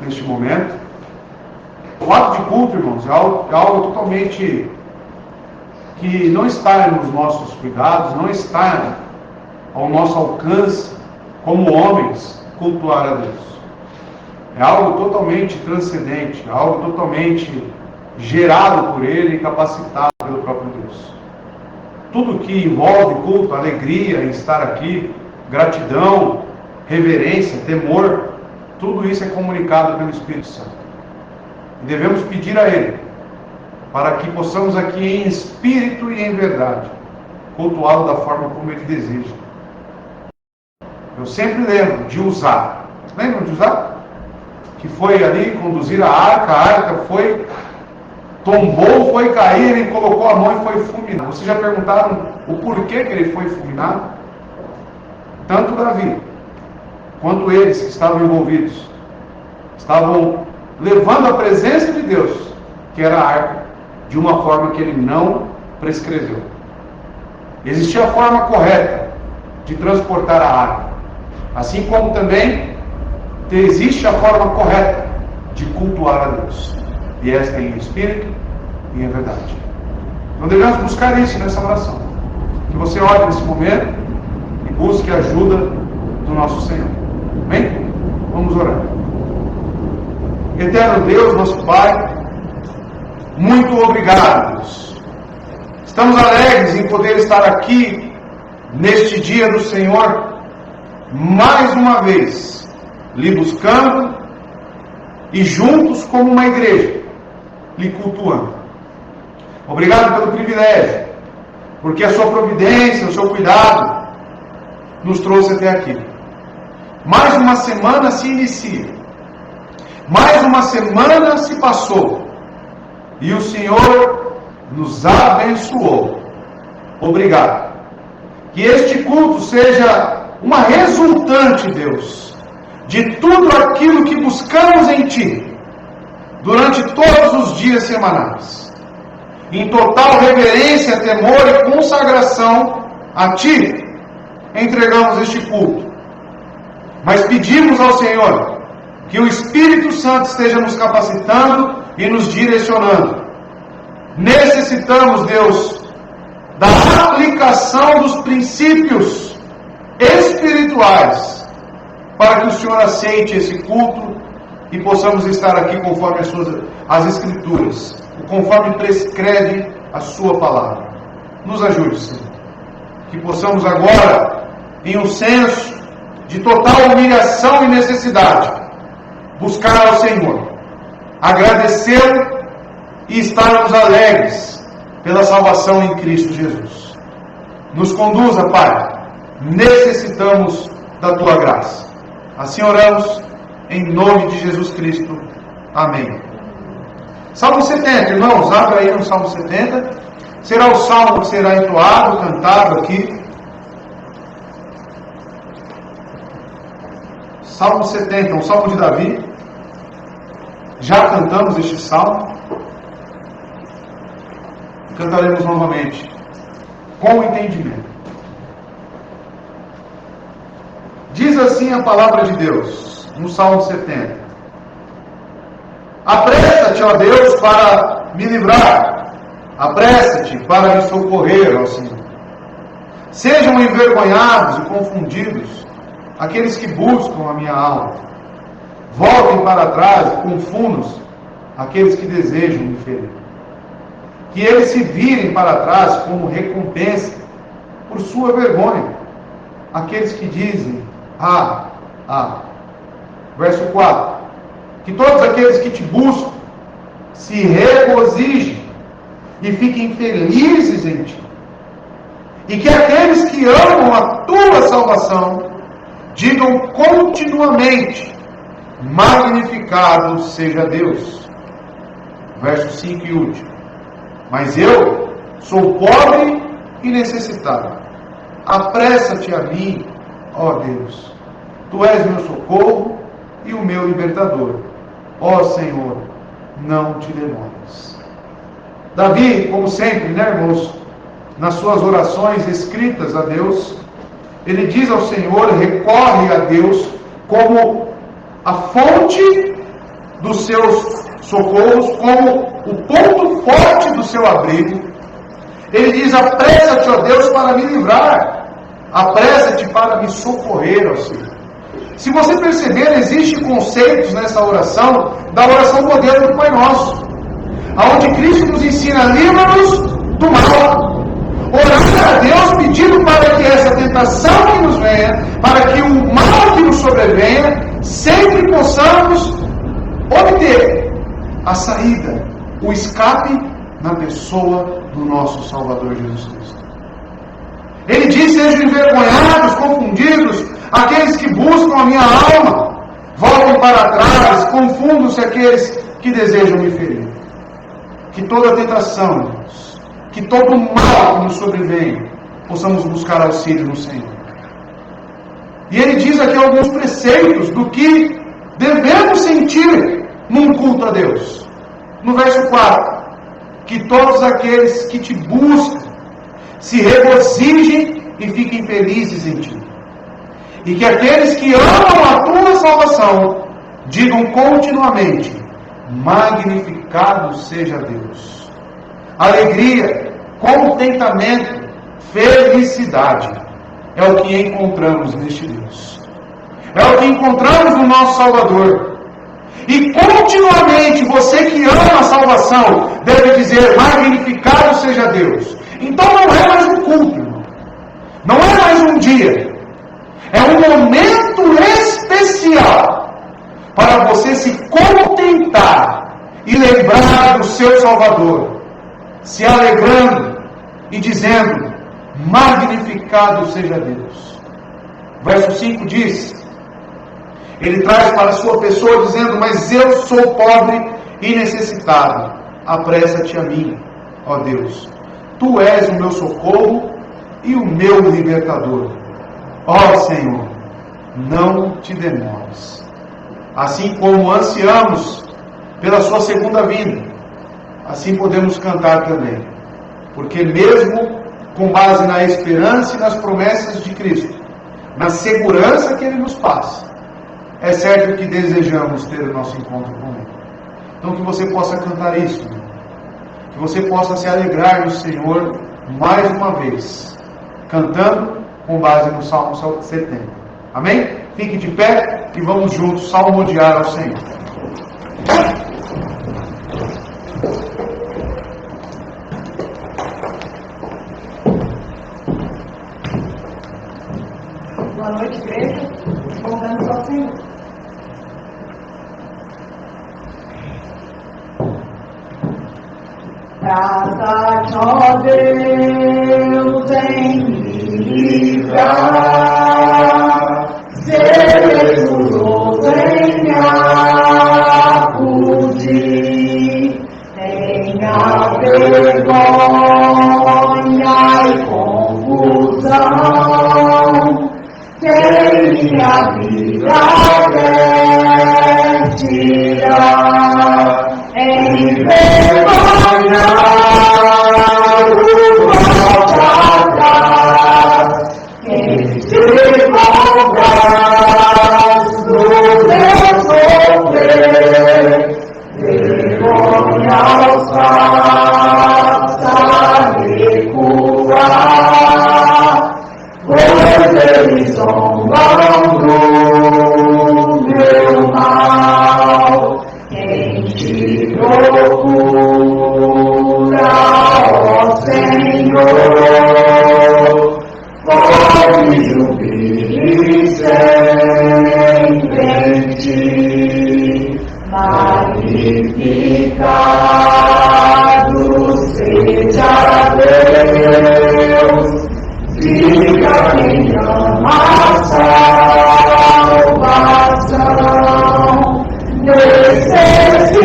neste momento. O ato de culto, irmãos, é algo totalmente que não está nos nossos cuidados, não está ao nosso alcance, como homens, cultuar a Deus. É algo totalmente transcendente, é algo totalmente gerado por Ele e capacitado pelo próprio Deus. Tudo que envolve culto, alegria em estar aqui, gratidão, reverência, temor, tudo isso é comunicado pelo Espírito Santo. E devemos pedir a Ele, para que possamos aqui em espírito e em verdade, cultuá-lo da forma como Ele deseja. Eu sempre lembro de Uzá. Lembram de Uzá? Que foi ali conduzir a arca foi, tombou, foi cair, ele colocou a mão e foi fulminado. Vocês já perguntaram o porquê que ele foi fulminado? Tanto Davi, quanto eles que estavam envolvidos, estavam levando a presença de Deus, que era a arca, de uma forma que ele não prescreveu. Existia a forma correta de transportar a arca, assim como também existe a forma correta de cultuar a Deus, e esta é em espírito e em verdade. Então devemos buscar isso nessa oração, que você ore nesse momento e busque a ajuda do nosso Senhor. Amém? Vamos orar. Eterno Deus, nosso Pai, muito obrigado, Deus. Estamos alegres em poder estar aqui neste dia do Senhor, mais uma vez, lhe buscando e juntos como uma igreja, lhe cultuando. Obrigado pelo privilégio, porque a sua providência, o seu cuidado nos trouxe até aqui. Mais uma semana se inicia, mais uma semana se passou, e o Senhor nos abençoou. Obrigado. Que este culto seja uma resultante, Deus, de tudo aquilo que buscamos em Ti, durante todos os dias semanais. Em total reverência, temor e consagração a Ti, entregamos este culto. Mas pedimos ao Senhor que o Espírito Santo esteja nos capacitando e nos direcionando. Necessitamos, Deus, da aplicação dos princípios espirituais, para que o Senhor aceite esse culto e possamos estar aqui conforme as Escrituras, conforme prescreve a Sua palavra. Nos ajude, Senhor, que possamos agora, em um senso de total humilhação e necessidade, buscar ao Senhor, agradecê-lo e estarmos alegres pela salvação em Cristo Jesus. Nos conduza, Pai, necessitamos da Tua graça. Assim oramos, em nome de Jesus Cristo. Amém. Salmo 70, irmãos, abra aí no Salmo 70. Será o salmo que será entoado, cantado aqui. Salmo 70, um salmo de Davi. Já cantamos este salmo. Cantaremos novamente, com entendimento. Diz assim a palavra de Deus, no Salmo 70. Apressa-te, ó Deus, para me livrar. Apressa-te para me socorrer, ó Senhor. Sejam envergonhados e confundidos aqueles que buscam a minha alma. Voltem para trás e confundam-se aqueles que desejam me ferir. Que eles se virem para trás como recompensa por sua vergonha. Aqueles que dizem, Verso 4. Que todos aqueles que te buscam se regozijem e fiquem felizes em ti. E que aqueles que amam a tua salvação digam continuamente, magnificado seja Deus. Verso 5 e último. Mas eu sou pobre e necessitado. Apressa-te a mim, ó Deus. Tu és meu socorro e o meu libertador. Ó Senhor, não te demores. Davi, como sempre, irmãos, nas suas orações escritas a Deus, ele diz ao Senhor, recorre a Deus como a fonte dos seus socorros, como o ponto forte do seu abrigo. Ele diz: apressa-te, ó Deus, para me livrar, apressa-te para me socorrer, ó Senhor. Se você perceber, existem conceitos nessa oração, da oração modelo do Pai Nosso, onde Cristo nos ensina: livra-nos do mal. Orar a Deus pedindo para que essa tentação que nos venha, para que o mal que nos sobrevenha, sempre possamos obter a saída, o escape na pessoa do nosso Salvador Jesus Cristo. Ele diz: sejam envergonhados, confundidos aqueles que buscam a minha alma, voltem para trás, confundam-se aqueles que desejam me ferir. Que toda tentação, que todo mal que nos sobrevém, possamos buscar auxílio no Senhor. E ele diz aqui alguns preceitos do que devemos sentir num culto a Deus. No verso 4, que todos aqueles que te buscam se regozijem e fiquem felizes em ti. E que aqueles que amam a tua salvação digam continuamente: magnificado seja Deus. Alegria, contentamento, felicidade é o que encontramos neste Deus. É o que encontramos no nosso Salvador. E continuamente, você que ama a salvação deve dizer: magnificado seja Deus. Então não é mais um culto, irmão. Não é mais um dia. É um momento especial para você se contentar e lembrar do seu Salvador, se alegrando e dizendo: magnificado seja Deus. Verso 5 diz, ele traz para a sua pessoa dizendo: mas eu sou pobre e necessitado, apressa-te a mim, ó Deus. Tu és o meu socorro e o meu libertador. Ó Senhor, não te demores. Assim como ansiamos pela sua segunda vinda, assim podemos cantar também. Porque mesmo com base na esperança e nas promessas de Cristo, na segurança que Ele nos passa, é certo que desejamos ter o nosso encontro com Ele. Então que você possa cantar isso, que você possa se alegrar no Senhor mais uma vez, cantando com base no Salmo 70. Amém? Fique de pé e vamos juntos salmodiar ao Senhor. Boa noite, igreja. Voltamos ao Senhor. Trata-te, ó Deus, em me livrar, seguro venha acudir, tenha vergonha e confusão, que minha vida vestirá, envergonhado volta atrás, quem se compraz do meu sofrer, vergonha aos faça recuar, pois eles zombam do meu mal. Quem te procura, ó Senhor, pode jubilar sempre em ti. Magnificado seja Deus, diga quem ama a salvação, necessidade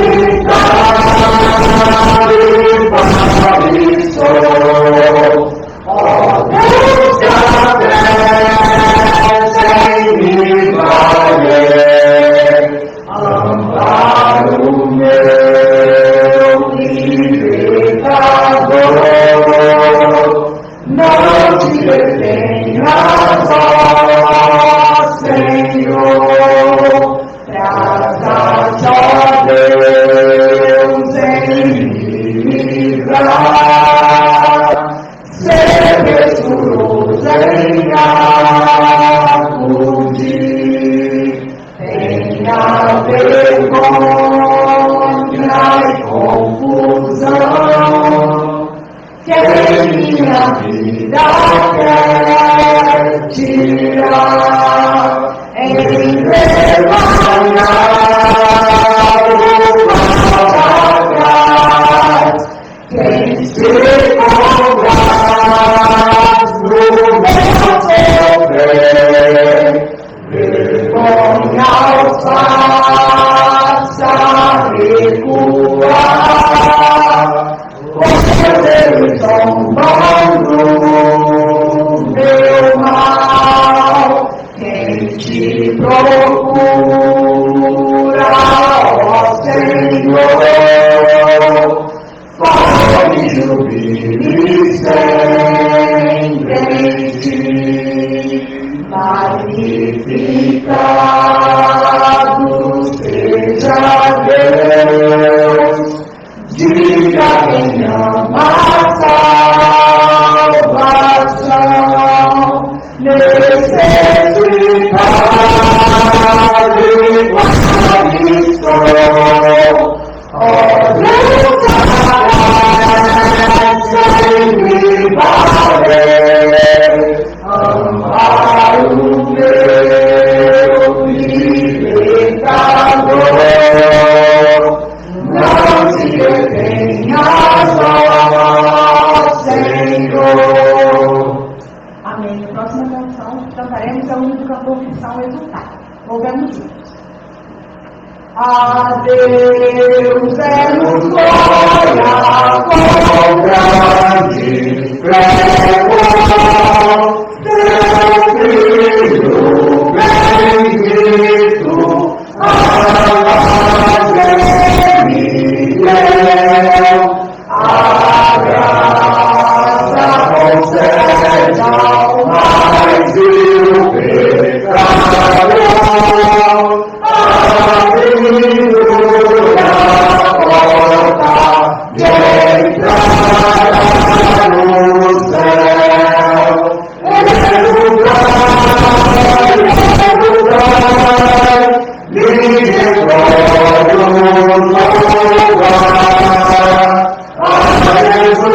Pai sou, ó Deus que apressa em me valer, amparo meu libertador, não te detenhas, ó Senhor, trata-te, ó vergonha e confusão que minha vida quer tirar, envergonhado atrás, quem se compraz no meu sofrer, vergonha os faça recuar, porque eles zombando meu mal. Quem te procura, ó Senhor, pode ouvir sempre em ti. Magnificado seja Deus, diga quem ama a salvação, necessidade qual estou, olhos sem me valer, amparo meu libertador, não te detenhas, ó Senhor. Amém. A próxima canção que cantaremos é o hino do cantor cristão Exultar. Louvemos juntos. A Deus demos glória com grande fervor, teu Filho bendito, a graça concede ao mais vil pecador, abrindo-lhe a porta de entrar no céu. Exultai, ninguém pode louvar. A Jesus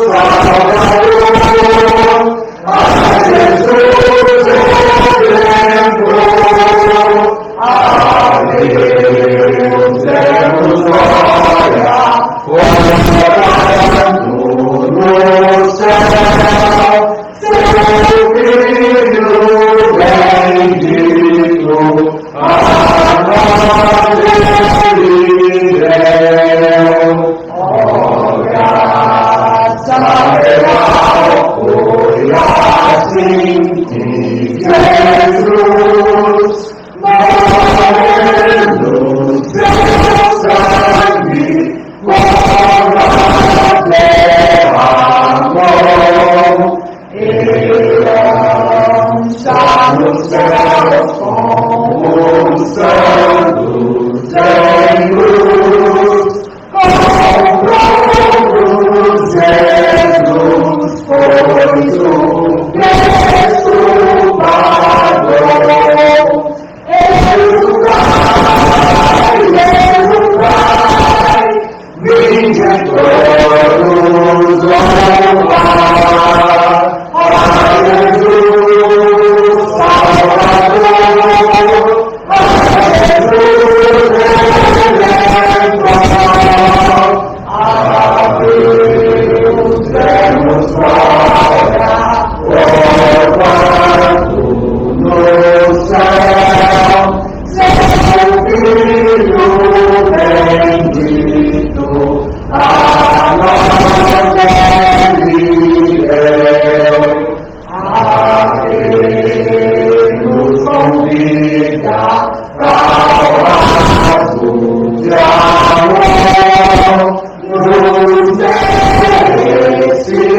Salvador, a Jesus Redentor, a Deus demos glória, orando no céu, seu Filho bendito, a nós ele deu. Oh, graça real foi assim que Jesus, morrendo seu sangue, por nós derramou. Herança no céu com os santos em luz, comprou Jesus, pois o preço pagou. Exultai, vinde todos louvar a Jesus Salvador, a Jesus Redentor, a Deus demos glória, louvado no céu, seu Filho bendito, a nós ele deu. A Ele nos convida ao rasgo de amor, nos merecimento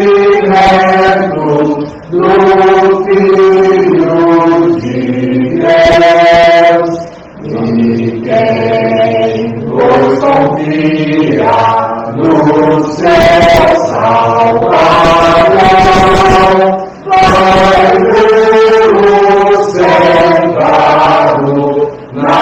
do Filho de Deus. E quem nos confia no céu salvador, vai ver o sentado na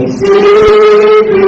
Invisível.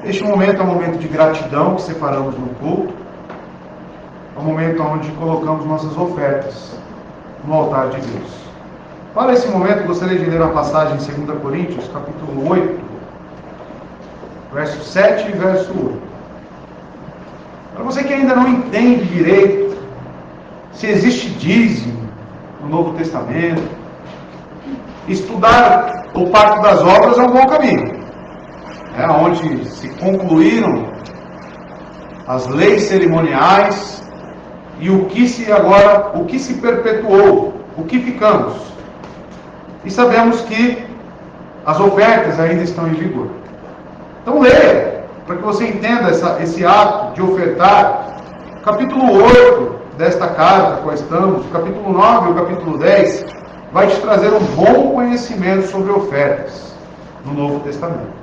Este momento é um momento de gratidão que separamos no culto. É um momento onde colocamos nossas ofertas no altar de Deus. Para esse momento, gostaria de ler uma passagem em 2 Coríntios, capítulo 8, verso 7 e verso 8. Para você que ainda não entende direito se existe dízimo no Novo Testamento, estudar o Pacto das Obras é um bom caminho. É onde se concluíram as leis cerimoniais e o que se perpetuou, o que ficamos. E sabemos que as ofertas ainda estão em vigor. Então leia, para que você entenda esse ato de ofertar. Capítulo 8 desta carta a qual estamos, o capítulo 9 e o capítulo 10, vai te trazer um bom conhecimento sobre ofertas no Novo Testamento.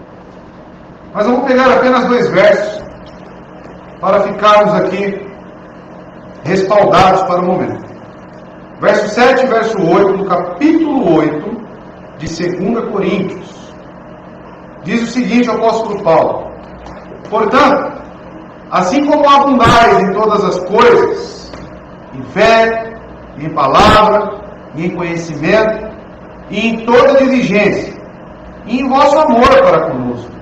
Mas vamos pegar apenas 2 versos para ficarmos aqui respaldados para o momento. Verso 7 e verso 8 do capítulo 8 de 2 Coríntios. Diz o seguinte, o apóstolo Paulo: portanto, assim como abundais em todas as coisas, em fé, em palavra, em conhecimento, e em toda diligência, e em vosso amor para conosco,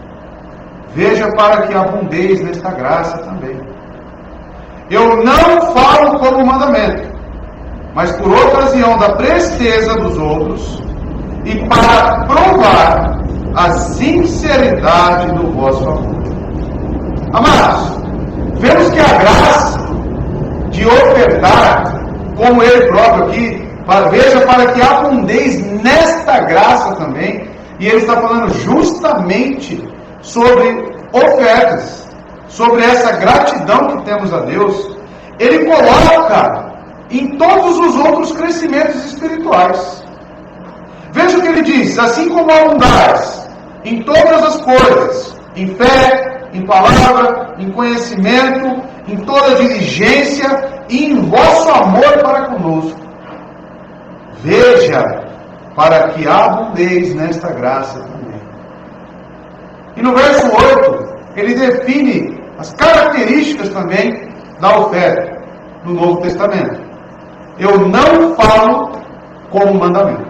veja para que abundeis nesta graça também. Eu não falo como mandamento, mas por ocasião da presteza dos outros, e para provar a sinceridade do vosso amor. Amados, vemos que a graça de ofertar, como ele próprio aqui, veja para que abundeis nesta graça também, e ele está falando justamente sobre ofertas, sobre essa gratidão que temos a Deus. Ele coloca em todos os outros crescimentos espirituais. Veja o que ele diz: assim como abundais em todas as coisas, em fé, em palavra, em conhecimento, em toda diligência e em vosso amor para conosco, veja para que abundeis nesta graça também. E no verso 8, ele define as características também da oferta no Novo Testamento. Eu não falo como mandamento.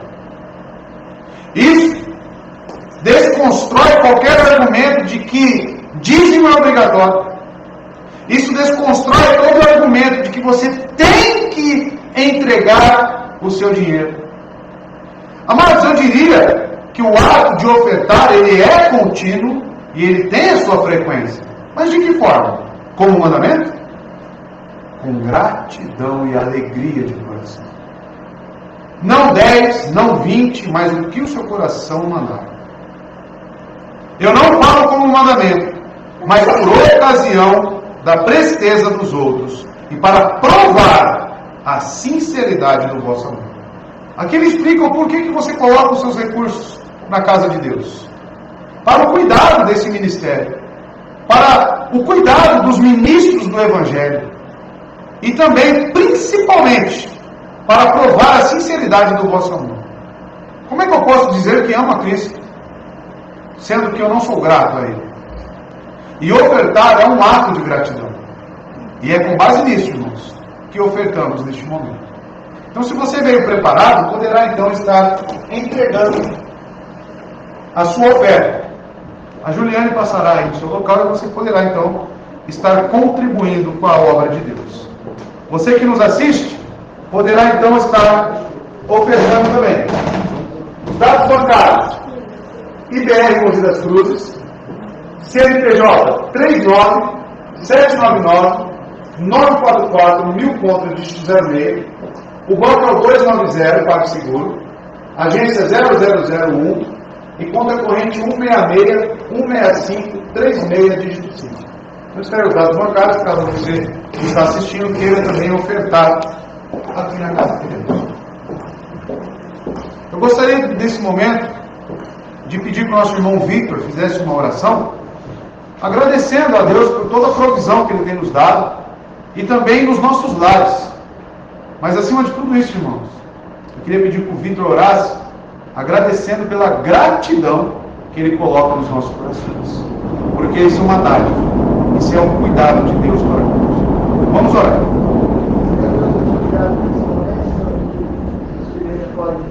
Isso desconstrói qualquer argumento de que dízimo é obrigatório. Isso desconstrói todo argumento de que você tem que entregar o seu dinheiro. Amados, eu diria que o ato de ofertar, ele é contínuo e ele tem a sua frequência. Mas de que forma? Como mandamento? Com gratidão e alegria de coração. Não 10, não 20, mas o que o seu coração mandar. Eu não falo como mandamento, mas por ocasião da presteza dos outros e para provar a sinceridade do vosso amor. Aqui ele explica o porquê que você coloca os seus recursos na casa de Deus. Para o cuidado desse ministério. Para o cuidado dos ministros do Evangelho. E também, principalmente, para provar a sinceridade do vosso amor. Como é que eu posso dizer que amo a Cristo, sendo que eu não sou grato a Ele? E ofertar é um ato de gratidão. E é com base nisso, irmãos, que ofertamos neste momento. Então, se você veio preparado, poderá então estar entregando a sua oferta. A Juliane passará aí no seu local e você poderá então estar contribuindo com a obra de Deus. Você que nos assiste, poderá então estar ofertando também. Os dados bancários: IBR Mogi das Cruzes, CNPJ 39-799-944, 1000 contra dígito 06. O banco é o 290, PagSeguro, agência 0001 e conta corrente 166-165-36, dígito 5. Eu espero os dados bancários, caso você que está assistindo queira também ofertar aqui na casa de Deus. Eu gostaria, nesse momento, de pedir que o nosso irmão Victor fizesse uma oração, agradecendo a Deus por toda a provisão que Ele tem nos dado, e também nos nossos lares. Mas acima de tudo isso, irmãos, eu queria pedir que o Victor orasse, agradecendo pela gratidão que Ele coloca nos nossos corações. Porque porque isso é uma dádiva. Isso é um cuidado de Deus para nós. Vamos orar. Obrigado por esse momento, Senhor, que a gente pode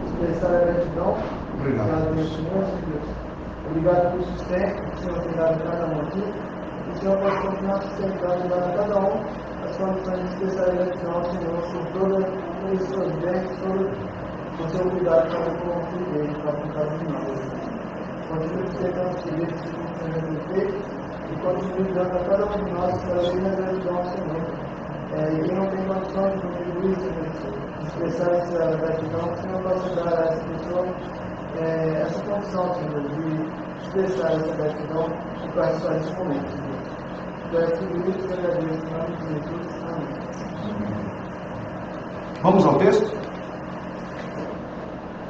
expressar a gratidão. Obrigado pelo Senhor, Deus. Obrigado pelo sustento que o Senhor tem dado a cada um aqui. Que o Senhor pode continuar sustentando a cada um as condições de expressar a gratidão ao Senhor por todas as suas bênçãos, todo o seu cuidado para com o filho dele, para com cada um de nós. Continue sustentando os serviços que o Senhor tem feito e continue dando a cada um de nós cada vez mais gratidão ao Senhor. E quem não tem condições de contribuir, de expressar essa gratidão, que o Senhor possa dar a essa pessoa essa condição, Senhor, de expressar essa gratidão e participar desse momento, Senhor. Peço tudo isso e agradeço em nome de Jesus. Amém. Vamos ao texto?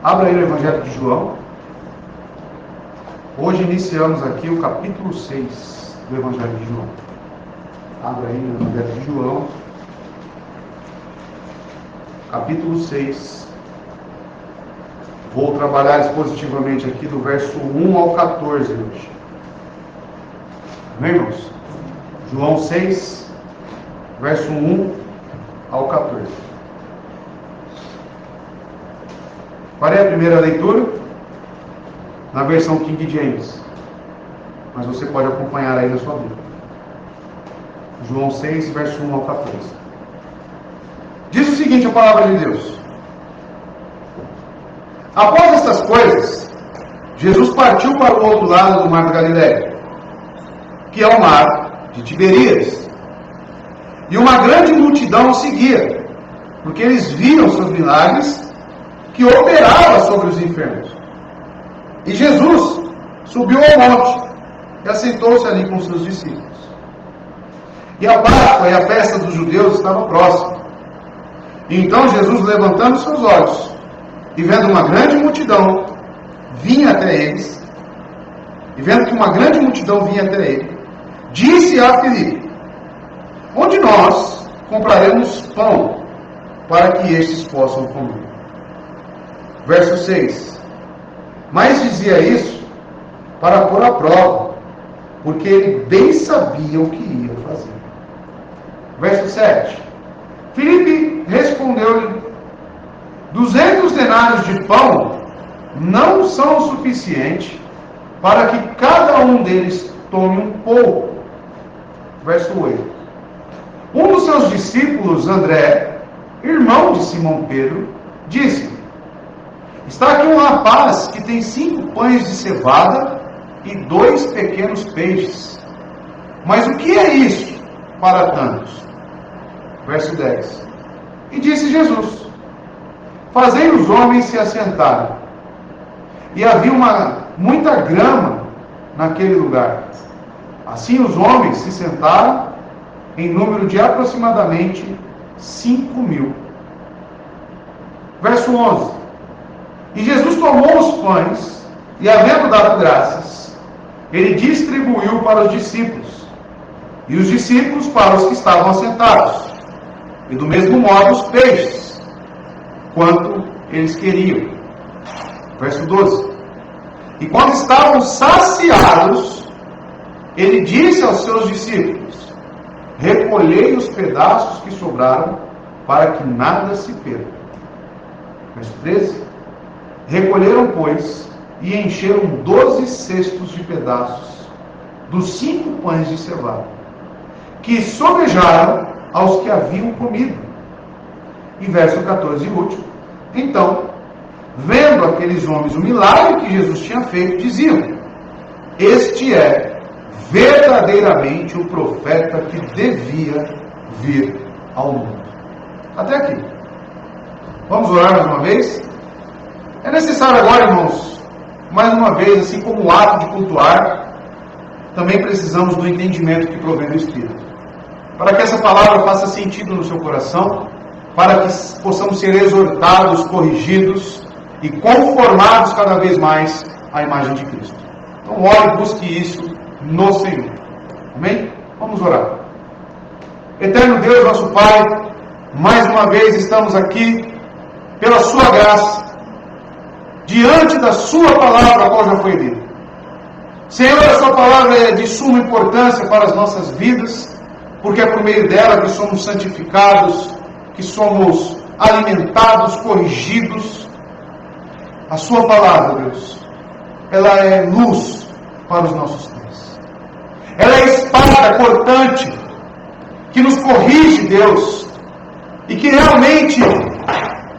Abra aí o Evangelho de João. Hoje iniciamos aqui o capítulo 6 do Evangelho de João. Abra aí o Evangelho de João. Capítulo 6. Vou trabalhar expositivamente aqui do verso 1 ao 14 hoje. Amém, irmãos? João 6, verso 1 ao 14. Farei a primeira leitura na versão King James, mas você pode acompanhar aí na sua Bíblia. João 6, verso 1 ao 14. Diz o seguinte a palavra de Deus: após estas coisas, Jesus partiu para o outro lado do mar da Galileia, que é o mar de Tiberíades. E uma grande multidão o seguia, porque eles viram seus milagres que operava sobre os enfermos. E Jesus subiu ao monte e assentou-se ali com seus discípulos. E a Páscoa e a festa dos judeus estavam próximas. E então Jesus, levantando seus olhos e vendo uma grande multidão, vinha até eles, e vendo que uma grande multidão vinha até ele, disse a Filipe: onde nós compraremos pão para que estes possam comer? Verso 6. Mas dizia isso para pôr à prova, porque ele bem sabia o que ia fazer. Verso 7. Filipe respondeu-lhe: 200 denários de pão não são o suficiente para que cada um deles tome um pouco. Verso 8. Um dos seus discípulos, André, irmão de Simão Pedro, disse: está aqui um rapaz que tem 5 pães de cevada e 2 pequenos peixes. Mas o que é isso para tantos? Verso 10. E disse Jesus: fazei os homens se assentarem. E havia muita grama naquele lugar. Assim os homens se sentaram, em número de aproximadamente 5.000. Verso 11. E Jesus tomou os pães, e havendo dado graças, ele distribuiu para os discípulos, e os discípulos para os que estavam assentados, e do mesmo modo os peixes, quanto eles queriam. Verso 12. E quando estavam saciados, ele disse aos seus discípulos: recolhei os pedaços que sobraram, para que nada se perca. Verso 13. Recolheram, pois, e encheram 12 cestos de pedaços dos 5 pães de cevada, que sobejaram aos que haviam comido. E verso 14 e último. Então, vendo aqueles homens o milagre que Jesus tinha feito, diziam: este é verdadeiramente o profeta que devia vir ao mundo. Até aqui. Vamos orar mais uma vez? É necessário agora, irmãos, mais uma vez, assim como o ato de cultuar, também precisamos do entendimento que provém do Espírito. Para que essa palavra faça sentido no seu coração, para que possamos ser exortados, corrigidos e conformados cada vez mais à imagem de Cristo. Então, ore e busque isso no Senhor. Amém? Vamos orar. Eterno Deus, nosso Pai, mais uma vez estamos aqui pela sua graça, diante da sua palavra, a qual já foi lida. Senhor, a sua palavra é de suma importância para as nossas vidas, porque é por meio dela que somos santificados, que somos alimentados, corrigidos. A sua palavra, Deus, ela é luz para os nossos pés. Ela é espada cortante que nos corrige, Deus, e que realmente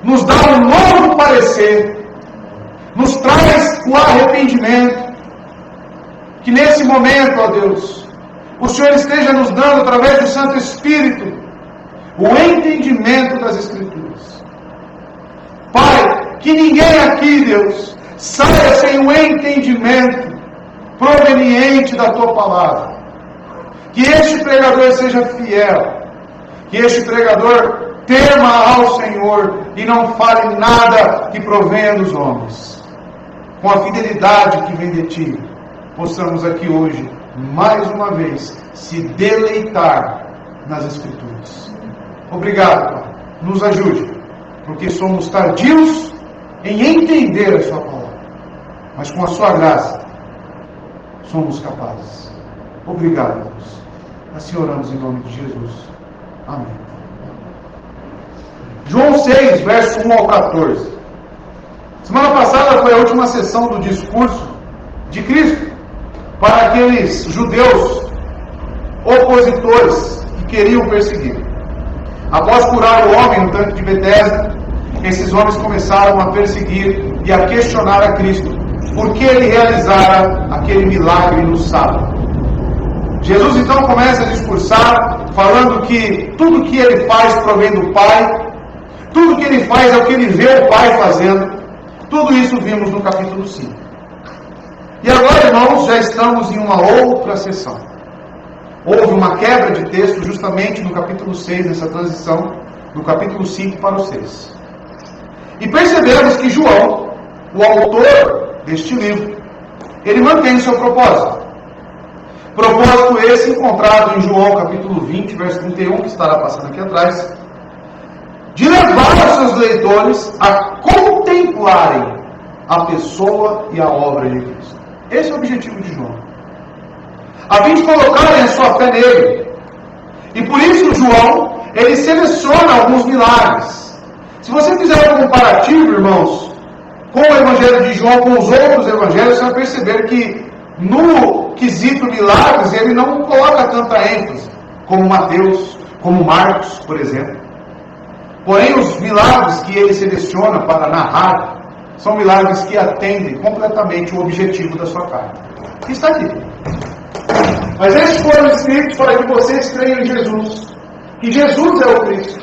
nos dá um novo parecer, nos traz o arrependimento. Que nesse momento, ó Deus, o Senhor esteja nos dando, através do Santo Espírito, o entendimento das Escrituras. Pai, que ninguém aqui, Deus, saia sem o entendimento proveniente da Tua Palavra. Que este pregador seja fiel, que este pregador tema ao Senhor e não fale nada que provenha dos homens. Com a fidelidade que vem de Ti, possamos aqui hoje, mais uma vez, se deleitar nas Escrituras. Obrigado, Pai. Nos ajude, porque somos tardios em entender a Sua palavra, mas com a Sua graça somos capazes. Obrigado, Deus. Assim oramos em nome de Jesus. Amém. João 6, verso 1 ao 14. Semana passada foi a última sessão do discurso de Cristo para aqueles judeus opositores que queriam perseguir. Após curar o homem no tanque de Betesda, esses homens começaram a perseguir e a questionar a Cristo, por que ele realizara aquele milagre no sábado. Jesus então começa a discursar, falando que tudo que ele faz provém do Pai, tudo que ele faz é o que ele vê o Pai fazendo. Tudo isso vimos no capítulo 5. E agora, irmãos, já estamos em uma outra sessão. Houve uma quebra de texto justamente no capítulo 6, nessa transição do capítulo 5 para o 6. E percebemos que João, o autor deste livro, ele mantém o seu propósito. Propósito esse encontrado em João capítulo 20, verso 31, que estará passando aqui atrás, de levar os seus leitores a contemplarem a pessoa e a obra de Cristo. Esse é o objetivo de João. A fim de colocarem a sua fé nele. E por isso João, ele seleciona alguns milagres. Se você fizer um comparativo, irmãos, com o Evangelho de João, com os outros evangelhos, você vai perceber que no quesito milagres, ele não coloca tanta ênfase, como Mateus, como Marcos, por exemplo. Porém, os milagres que ele seleciona para narrar, são milagres que atendem completamente o objetivo da sua carta. Está aqui. Mas estes foram escritos para que vocês creiam em Jesus, que Jesus é o Cristo,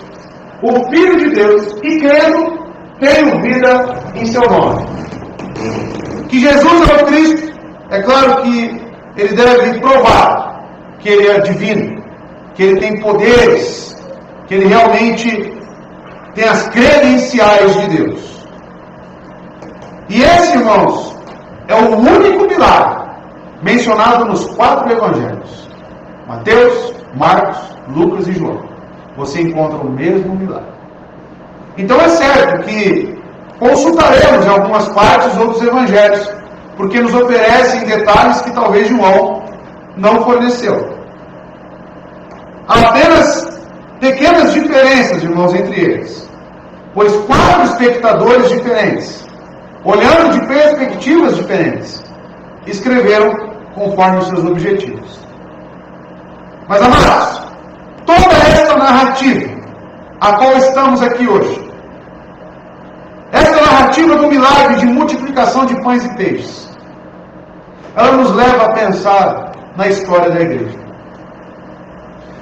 o Filho de Deus, e crendo, tenham vida em seu nome. Que Jesus é o Cristo, é claro que ele deve provar que ele é divino, que ele tem poderes, que ele realmente tem as credenciais de Deus. E esse, irmãos, é o único milagre mencionado nos 4 evangelhos: Mateus, Marcos, Lucas e João. Você encontra o mesmo milagre. Então é certo que consultaremos em algumas partes outros evangelhos, porque nos oferecem detalhes que talvez João não forneceu. Há apenas pequenas diferenças, irmãos, entre eles, pois 4 espectadores diferentes, olhando de perspectivas diferentes, escreveram conforme os seus objetivos. Mas, amados, toda esta narrativa a qual estamos aqui hoje, esta narrativa do milagre de multiplicação de pães e peixes, ela nos leva a pensar na história da igreja.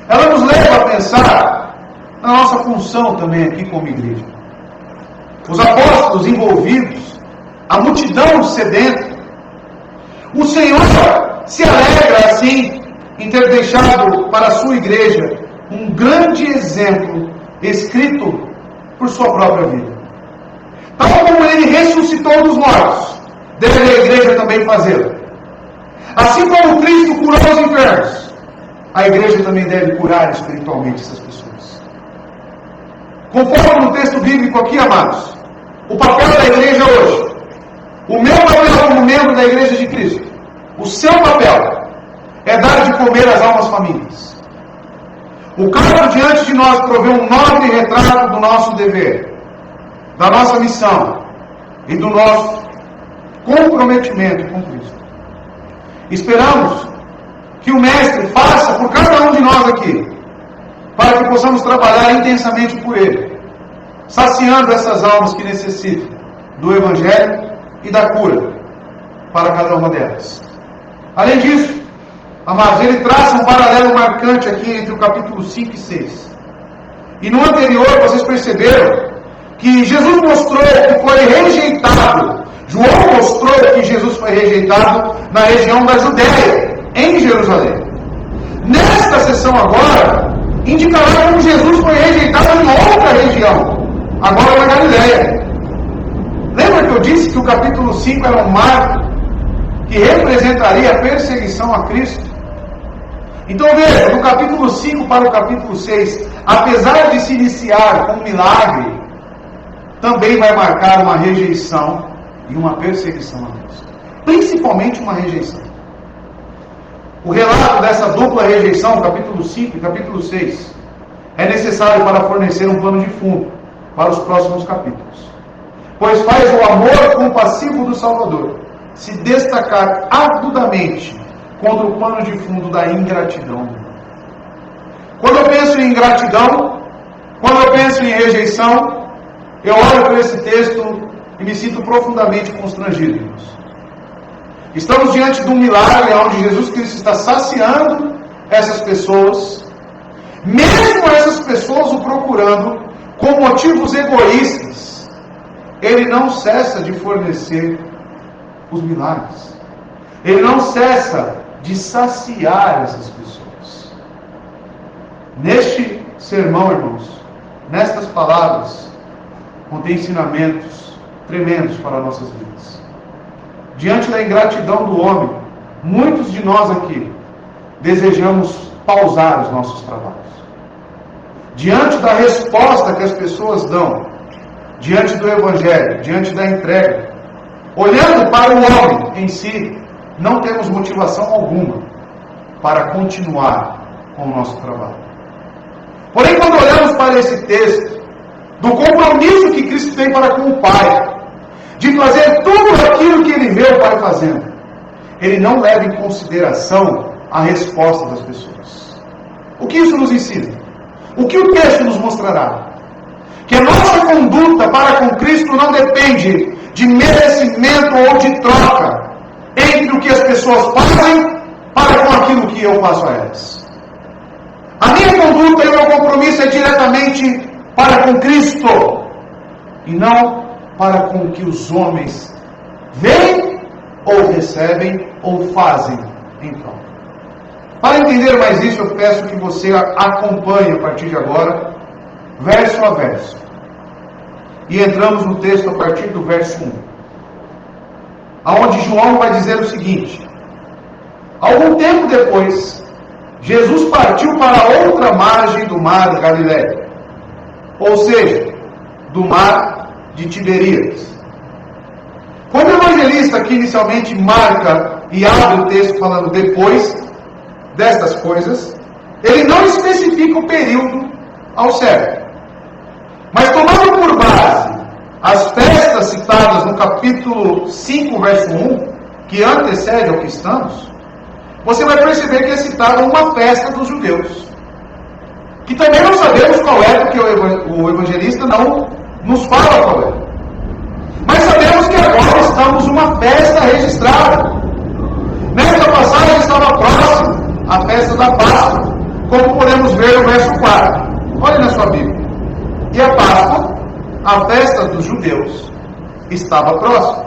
Ela nos leva a pensar na nossa função também aqui como igreja. Os apóstolos envolvidos, a multidão sedenta. O Senhor se alegra assim em ter deixado para a sua igreja um grande exemplo escrito por sua própria vida. Tal como ele ressuscitou dos mortos, deve a igreja também fazê-lo. Assim como Cristo curou os enfermos, a igreja também deve curar espiritualmente essas pessoas. Conforme no texto bíblico aqui, amados, o papel da igreja hoje, o meu papel como membro da igreja de Cristo, O seu papel é dar de comer às almas famintas. O cargo diante de nós provê um nobre retrato do nosso dever, da nossa missão e do nosso comprometimento com Cristo. Esperamos que o Mestre faça por cada um de nós aqui, para que possamos trabalhar intensamente por Ele, saciando essas almas que necessitam do Evangelho e da cura para cada uma delas. Além disso, amados, ele traça um paralelo marcante aqui entre o capítulo 5 e 6. E no anterior, vocês perceberam que Jesus mostrou que foi rejeitado. João mostrou que Jesus foi rejeitado na região da Judéia, em Jerusalém. Nesta sessão agora, indicará como Jesus foi rejeitado em outra região, agora na Galiléia. Lembra que eu disse que o capítulo 5 era um marco que representaria a perseguição a Cristo? Então veja, do capítulo 5 para o capítulo 6, apesar de se iniciar com um milagre, também vai marcar uma rejeição e uma perseguição a Cristo. Principalmente uma rejeição. O relato dessa dupla rejeição, capítulo 5 e capítulo 6, é necessário para fornecer um pano de fundo para os próximos capítulos. Pois faz o amor compassivo do Salvador se destacar agudamente contra o pano de fundo da ingratidão. Quando eu penso em ingratidão, quando eu penso em rejeição, eu olho para esse texto e me sinto profundamente constrangido, irmãos. Estamos diante de um milagre onde Jesus Cristo está saciando essas pessoas, mesmo essas pessoas o procurando com motivos egoístas. Ele não cessa de fornecer os milagres. Ele não cessa de saciar essas pessoas. Neste sermão, irmãos, nestas palavras, contém ensinamentos tremendos para nossas vidas. Diante da ingratidão do homem, muitos de nós aqui desejamos pausar os nossos trabalhos. Diante da resposta que as pessoas dão, diante do Evangelho, diante da entrega, olhando para o homem em si, não temos motivação alguma para continuar com o nosso trabalho. Porém, quando olhamos para esse texto, do compromisso que Cristo tem para com o Pai, de fazer tudo aquilo que Ele vê o Pai fazendo, Ele não leva em consideração a resposta das pessoas. O que isso nos ensina? O que o texto nos mostrará? Que a nossa conduta para com Cristo não depende de merecimento ou de troca entre o que as pessoas fazem para com aquilo que eu faço a elas. A minha conduta e o meu compromisso é diretamente para com Cristo e não para com o que os homens veem ou recebem ou fazem em troca. Para entender mais isso, eu peço que você acompanhe a partir de agora, verso a verso. E entramos no texto a partir do verso 1. Aonde João vai dizer o seguinte: algum tempo depois, Jesus partiu para outra margem do mar da Galiléia, ou seja, do mar de Tiberíades. Quando o evangelista aqui inicialmente marca e abre o texto falando depois destas coisas, ele não especifica o período ao certo. Mas tomando por base as festas citadas no capítulo 5, verso 1, que antecede ao que estamos, você vai perceber que é citada uma festa dos judeus, que também não sabemos qual é, porque o evangelista não nos fala qual é. Mas sabemos que agora estamos numa festa registrada. Nesta passagem estava próxima a festa da Páscoa, como podemos ver no verso 4. Olhe na sua Bíblia. E a Páscoa, a festa dos judeus, estava próxima.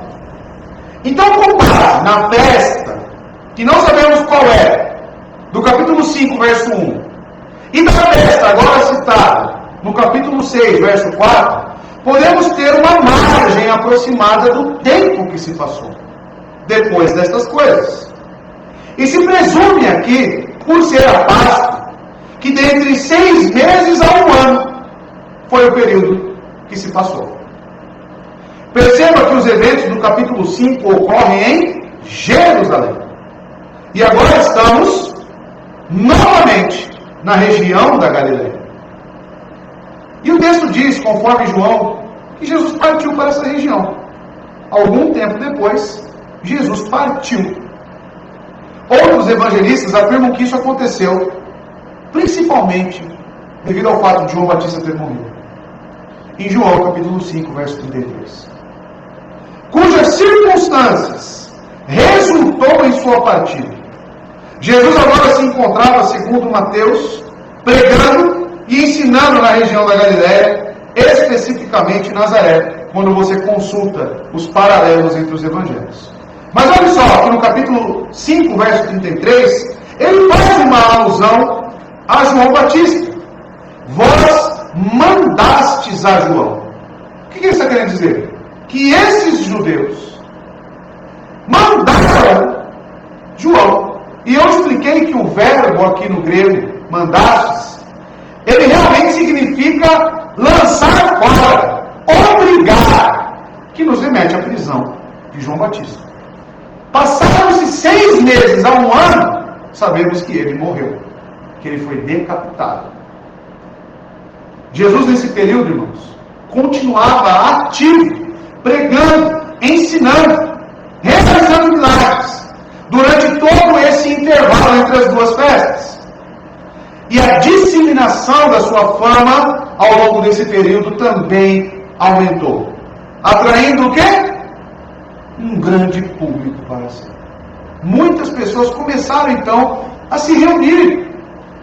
Então, com base na festa, que não sabemos qual é, do capítulo 5, verso 1, e da festa agora citada no capítulo 6, verso 4, podemos ter uma margem aproximada do tempo que se passou depois destas coisas. E se presume aqui, por ser a Páscoa, que dentre 6 meses a 1 ano foi o período que se passou. Perceba que os eventos do capítulo 5 ocorrem em Jerusalém. E agora estamos novamente na região da Galileia. E o texto diz, conforme João, que Jesus partiu para essa região. Algum tempo depois, Jesus partiu. Outros evangelistas afirmam que isso aconteceu principalmente devido ao fato de João Batista ter morrido. Em João capítulo 5, verso 33. Cujas circunstâncias resultou em sua partida. Jesus agora se encontrava, segundo Mateus, pregando e ensinando na região da Galileia, especificamente em Nazaré, quando você consulta os paralelos entre os evangelhos. Mas olha só, aqui no capítulo 5, verso 33, ele faz uma alusão a João Batista. Vós mandastes a João. O que ele está querendo dizer? Que esses judeus mandaram João. E eu expliquei que o verbo aqui no grego, mandastes, ele realmente significa lançar fora, obrigar, que nos remete à prisão de João Batista. Passaram-se 6 meses a 1 ano, sabemos que ele morreu, que ele foi decapitado. Jesus, nesse período, irmãos, continuava ativo, pregando, ensinando, realizando milagres, durante todo esse intervalo entre as duas festas. E a disseminação da sua fama, ao longo desse período, também aumentou. Atraindo o quê? Um grande público para si. Muitas pessoas começaram, então, a se reunir.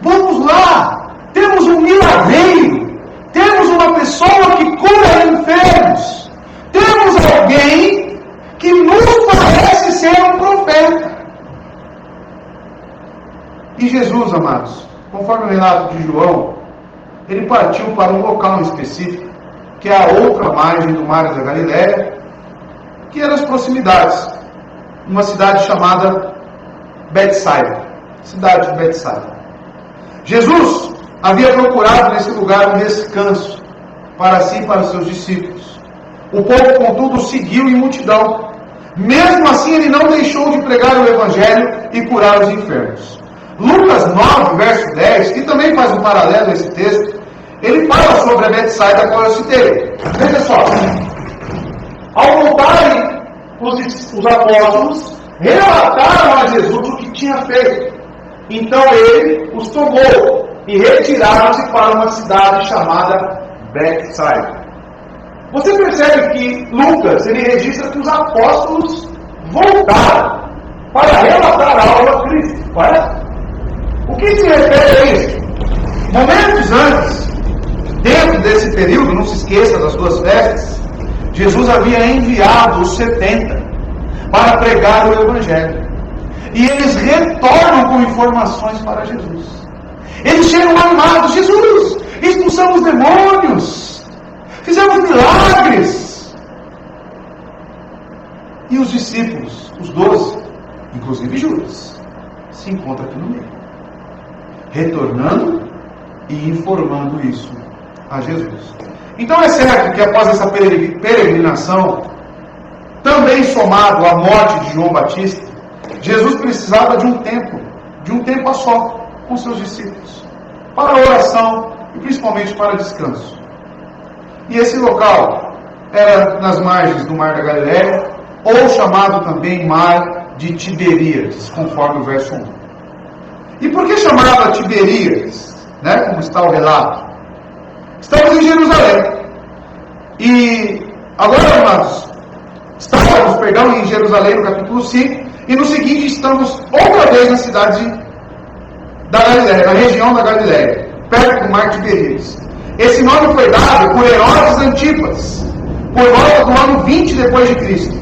Vamos lá! Temos um milagreiro! Temos uma pessoa que cura enfermos! Temos alguém que nos parece ser um profeta! E Jesus, amados, conforme o relato de João, ele partiu para um local específico, que é a outra margem do mar da Galileia, que era as proximidades, uma cidade chamada Betsaida, cidade de Betsaida. Jesus havia procurado nesse lugar um descanso para si e para os seus discípulos. O povo, contudo, seguiu em multidão. Mesmo assim, ele não deixou de pregar o Evangelho e curar os enfermos. Lucas 9, verso 10, que também faz um paralelo a esse texto, ele fala sobre a Betsaida, qual eu citei. Veja só. Ao voltarem, os apóstolos relataram a Jesus o que tinha feito. Então ele os tomou e retiraram-se para uma cidade chamada Betsaida. Você percebe que Lucas, ele registra que os apóstolos voltaram para relatar algo a Cristo. Olha, o que se refere a isso? Momentos antes, dentro desse período, não se esqueça das 2 festas, Jesus havia enviado os 70 para pregar o Evangelho. E eles retornam com informações para Jesus. Eles chegam animados: Jesus, expulsamos demônios, fizemos milagres. E os discípulos, os 12, inclusive Judas, se encontram aqui no meio, retornando e informando isso a Jesus. Então é certo que após essa peregrinação, também somado à morte de João Batista, Jesus precisava de um tempo a só com seus discípulos, para oração e principalmente para descanso. E esse local era nas margens do Mar da Galileia, ou chamado também Mar de Tiberíades, conforme o verso 1. E por que chamava Tiberíades, como está o relato? Estamos em Jerusalém. E agora, amados, estávamos, em Jerusalém no capítulo 5, e no seguinte estamos outra vez na cidade da Galileia, na região da Galileia, perto do Mar de Tiberíades. Esse nome foi dado por Herodes Antipas, por volta do ano 20 depois de Cristo,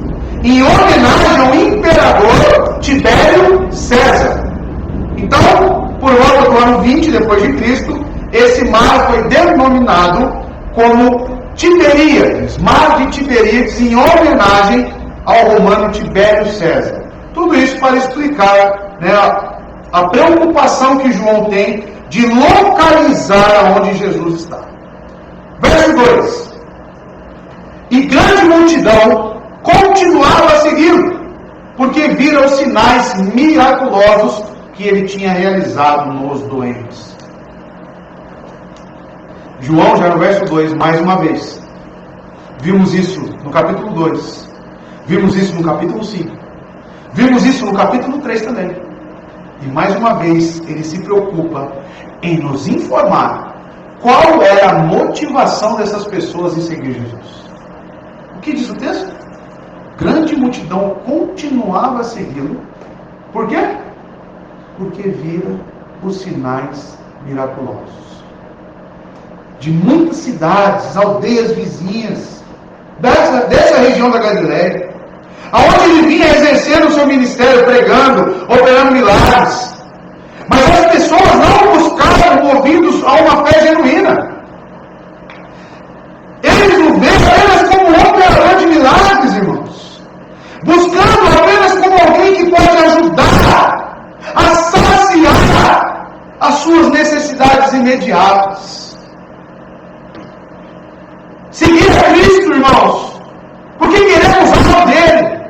em homenagem ao imperador Tibério César. Então, por volta do ano 20 depois de Cristo, esse mar foi denominado como Tiberíades, Mar de Tiberíades, em homenagem ao romano Tibério César. Tudo isso para explicar a preocupação que João tem de localizar onde Jesus está. Verso 2. E grande multidão continuava a segui-lo, porque viram os sinais miraculosos que ele tinha realizado nos doentes. João, já no verso 2, mais uma vez. Vimos isso no capítulo 2. Vimos isso no capítulo 5. Vimos isso no capítulo 3 também. E mais uma vez, ele se preocupa em nos informar qual era a motivação dessas pessoas em seguir Jesus. O que diz o texto? Grande multidão continuava a segui-lo. Por quê? Porque vira os sinais miraculosos. De muitas cidades, aldeias vizinhas, dessa região da Galileia, aonde ele vinha exercendo o seu ministério, pregando, operando milagres. Mas as pessoas não buscavam movidos a uma fé genuína. Eles o veem apenas como um operador de milagres, irmãos. Buscando apenas como alguém que pode ajudar a saciar as suas necessidades imediatas. Seguir a Cristo, irmãos, porque queremos algo dele,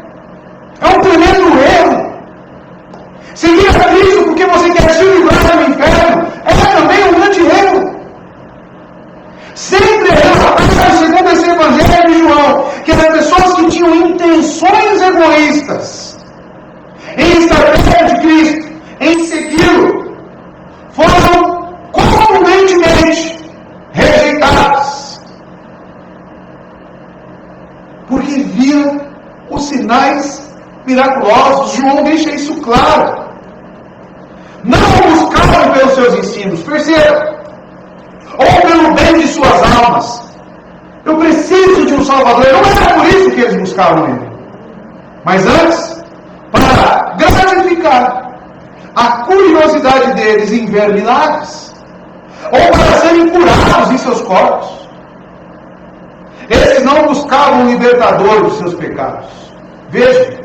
é um tremendo erro. Seguir a Cristo porque você quer se livrar do inferno é também um grande erro. Sempre relatado segundo esse Evangelho de João, que as pessoas que tinham intenções egoístas em estar perto de Cristo, em segui-lo, foram contundentemente rejeitadas, porque viram os sinais miraculosos. João deixa isso claro. Não buscavam pelos seus ensinos, perceba, ou pelo bem de suas almas. Eu preciso de um Salvador. Não era por isso que eles buscavam ele, mas antes, para gratificar a curiosidade deles em ver milagres, ou para serem curados em seus corpos. Eles não buscavam o libertador dos seus pecados. Veja,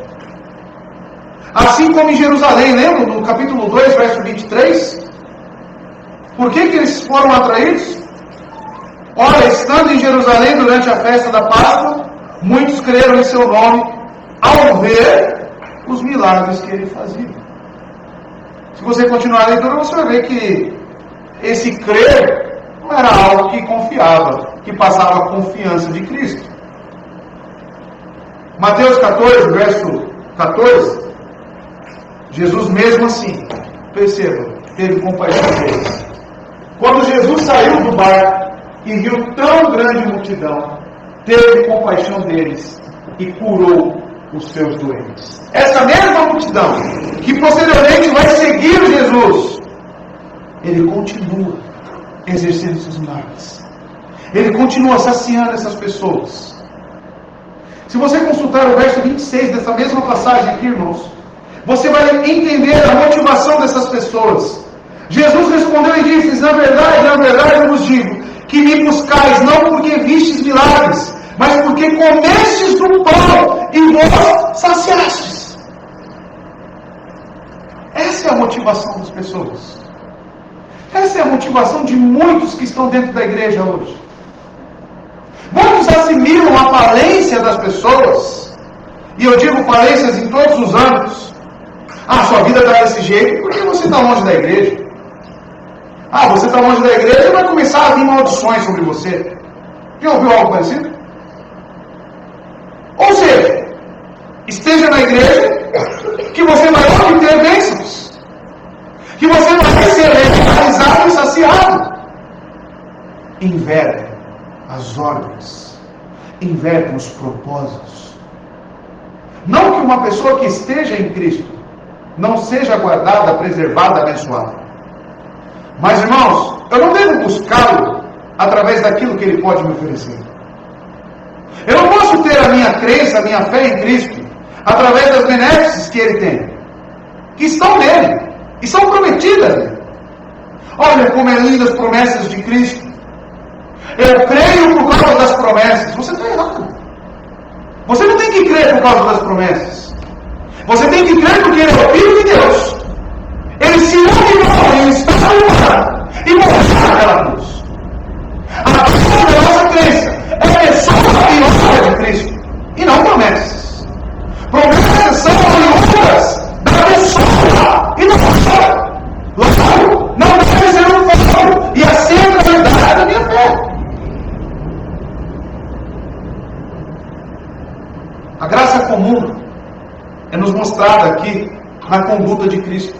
assim como em Jerusalém, lembra no capítulo 2, verso 23? Por que eles foram atraídos? Ora, estando em Jerusalém durante a festa da Páscoa, muitos creram em seu nome ao ver os milagres que ele fazia. Se você continuar a leitura, você vai ver que esse crer não era algo que confiava, que passava a confiança de Cristo. Mateus 14, verso 14, Jesus mesmo assim, perceba, teve compaixão deles. Quando Jesus saiu do barco e viu tão grande multidão, teve compaixão deles e curou os seus doentes. Essa mesma multidão, que posteriormente vai seguir Jesus, ele continua exercendo seus milagres. Ele continua saciando essas pessoas. Se você consultar o verso 26 dessa mesma passagem aqui, irmãos, você vai entender a motivação dessas pessoas. Jesus respondeu e disse: na verdade eu vos digo, que me buscais não porque vistes milagres, mas porque comestes do pão e vos saciastes. Essa é a motivação das pessoas. Essa é a motivação de muitos que estão dentro da igreja hoje. Muitos assimilam a falência das pessoas, e eu digo falências em todos os âmbitos. Sua vida está desse jeito porque você está longe da igreja. Você está longe da igreja e vai começar a vir maldições sobre você. Já ouviu algo parecido? Ou seja, esteja na igreja que você vai obter bênçãos, que você vai ser realizado e saciado. Invertem as ordens, invertem os propósitos. Não que uma pessoa que esteja em Cristo não seja guardada, preservada, abençoada. Mas, irmãos, eu não devo buscá-lo através daquilo que ele pode me oferecer. Eu não posso ter a minha crença, a minha fé em Cristo através das benesses que ele tem, que estão nele e são prometidas. Olha como é lindas as promessas de Cristo. Eu creio por causa das promessas. Você está errado. Você não tem que crer por causa das promessas. Você tem que crer porque ele é o Filho de Deus. Ele se humilhou, ele está humano e morreu naquela cruz. A base da nossa crença é a pessoa e obra de Cristo, e não promessas. Promessas são mostrada aqui na conduta de Cristo.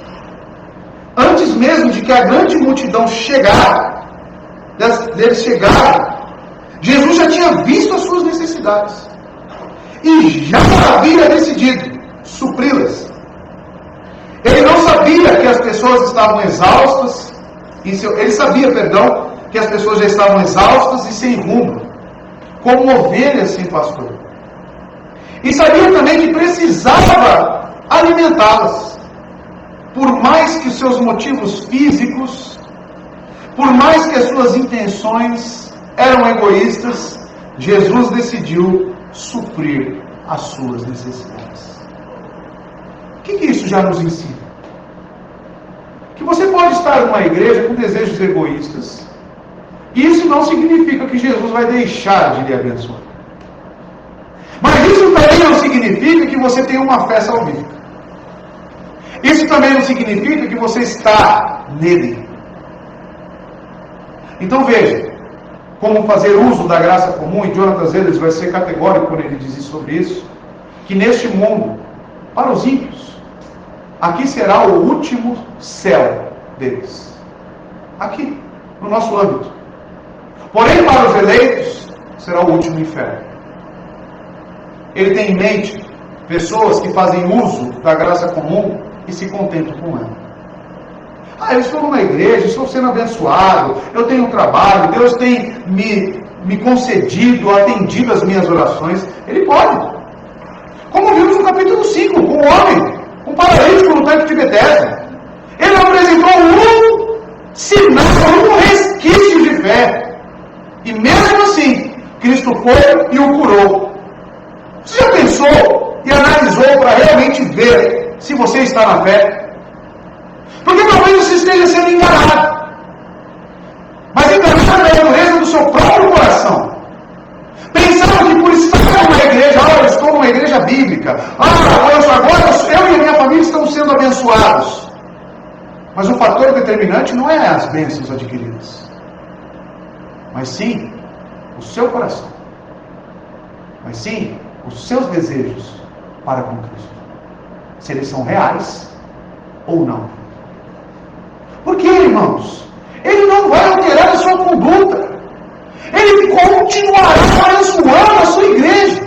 Antes mesmo de que a grande multidão deles chegarem, Jesus já tinha visto as suas necessidades e já havia decidido supri-las. Ele não sabia que as pessoas estavam exaustas, ele sabia, que as pessoas já estavam exaustas e sem rumo, como ovelhas sem pastor. E sabia também que precisava alimentá-las. Por mais que os seus motivos físicos, por mais que as suas intenções eram egoístas, Jesus decidiu suprir as suas necessidades. O que isso já nos ensina? Que você pode estar numa igreja com desejos egoístas, e isso não significa que Jesus vai deixar de lhe abençoar. Mas isso também não significa que você tem uma fé salvífica. Isso também não significa que você está nele. Então veja, como fazer uso da graça comum, e Jonathan Edwards vai ser categórico quando ele diz sobre isso, que neste mundo, para os ímpios, aqui será o último céu deles. Aqui, no nosso âmbito. Porém, para os eleitos, será o último inferno. Ele tem em mente pessoas que fazem uso da graça comum e se contentam com ela. Eu estou numa igreja, estou sendo abençoado, eu tenho um trabalho, Deus tem me concedido, atendido as minhas orações. Ele pode. Como vimos no capítulo 5, com o homem, um paralítico no tanque de Betesda. Ele não apresentou um sinal, um resquício de fé. E mesmo assim, Cristo foi e o curou. Você já pensou e analisou para realmente ver se você está na fé? Porque talvez você esteja sendo enganado. Mas enganado na natureza do seu próprio coração. Pensando que por estar numa igreja, eu estou numa igreja bíblica, agora eu e a minha família estamos sendo abençoados. Mas o fator determinante não é as bênçãos adquiridas, mas sim o seu coração. Mas sim os seus desejos para com Cristo. Se eles são reais ou não. Porque, irmãos, Ele não vai alterar a sua conduta. Ele continuará abençoando a sua igreja.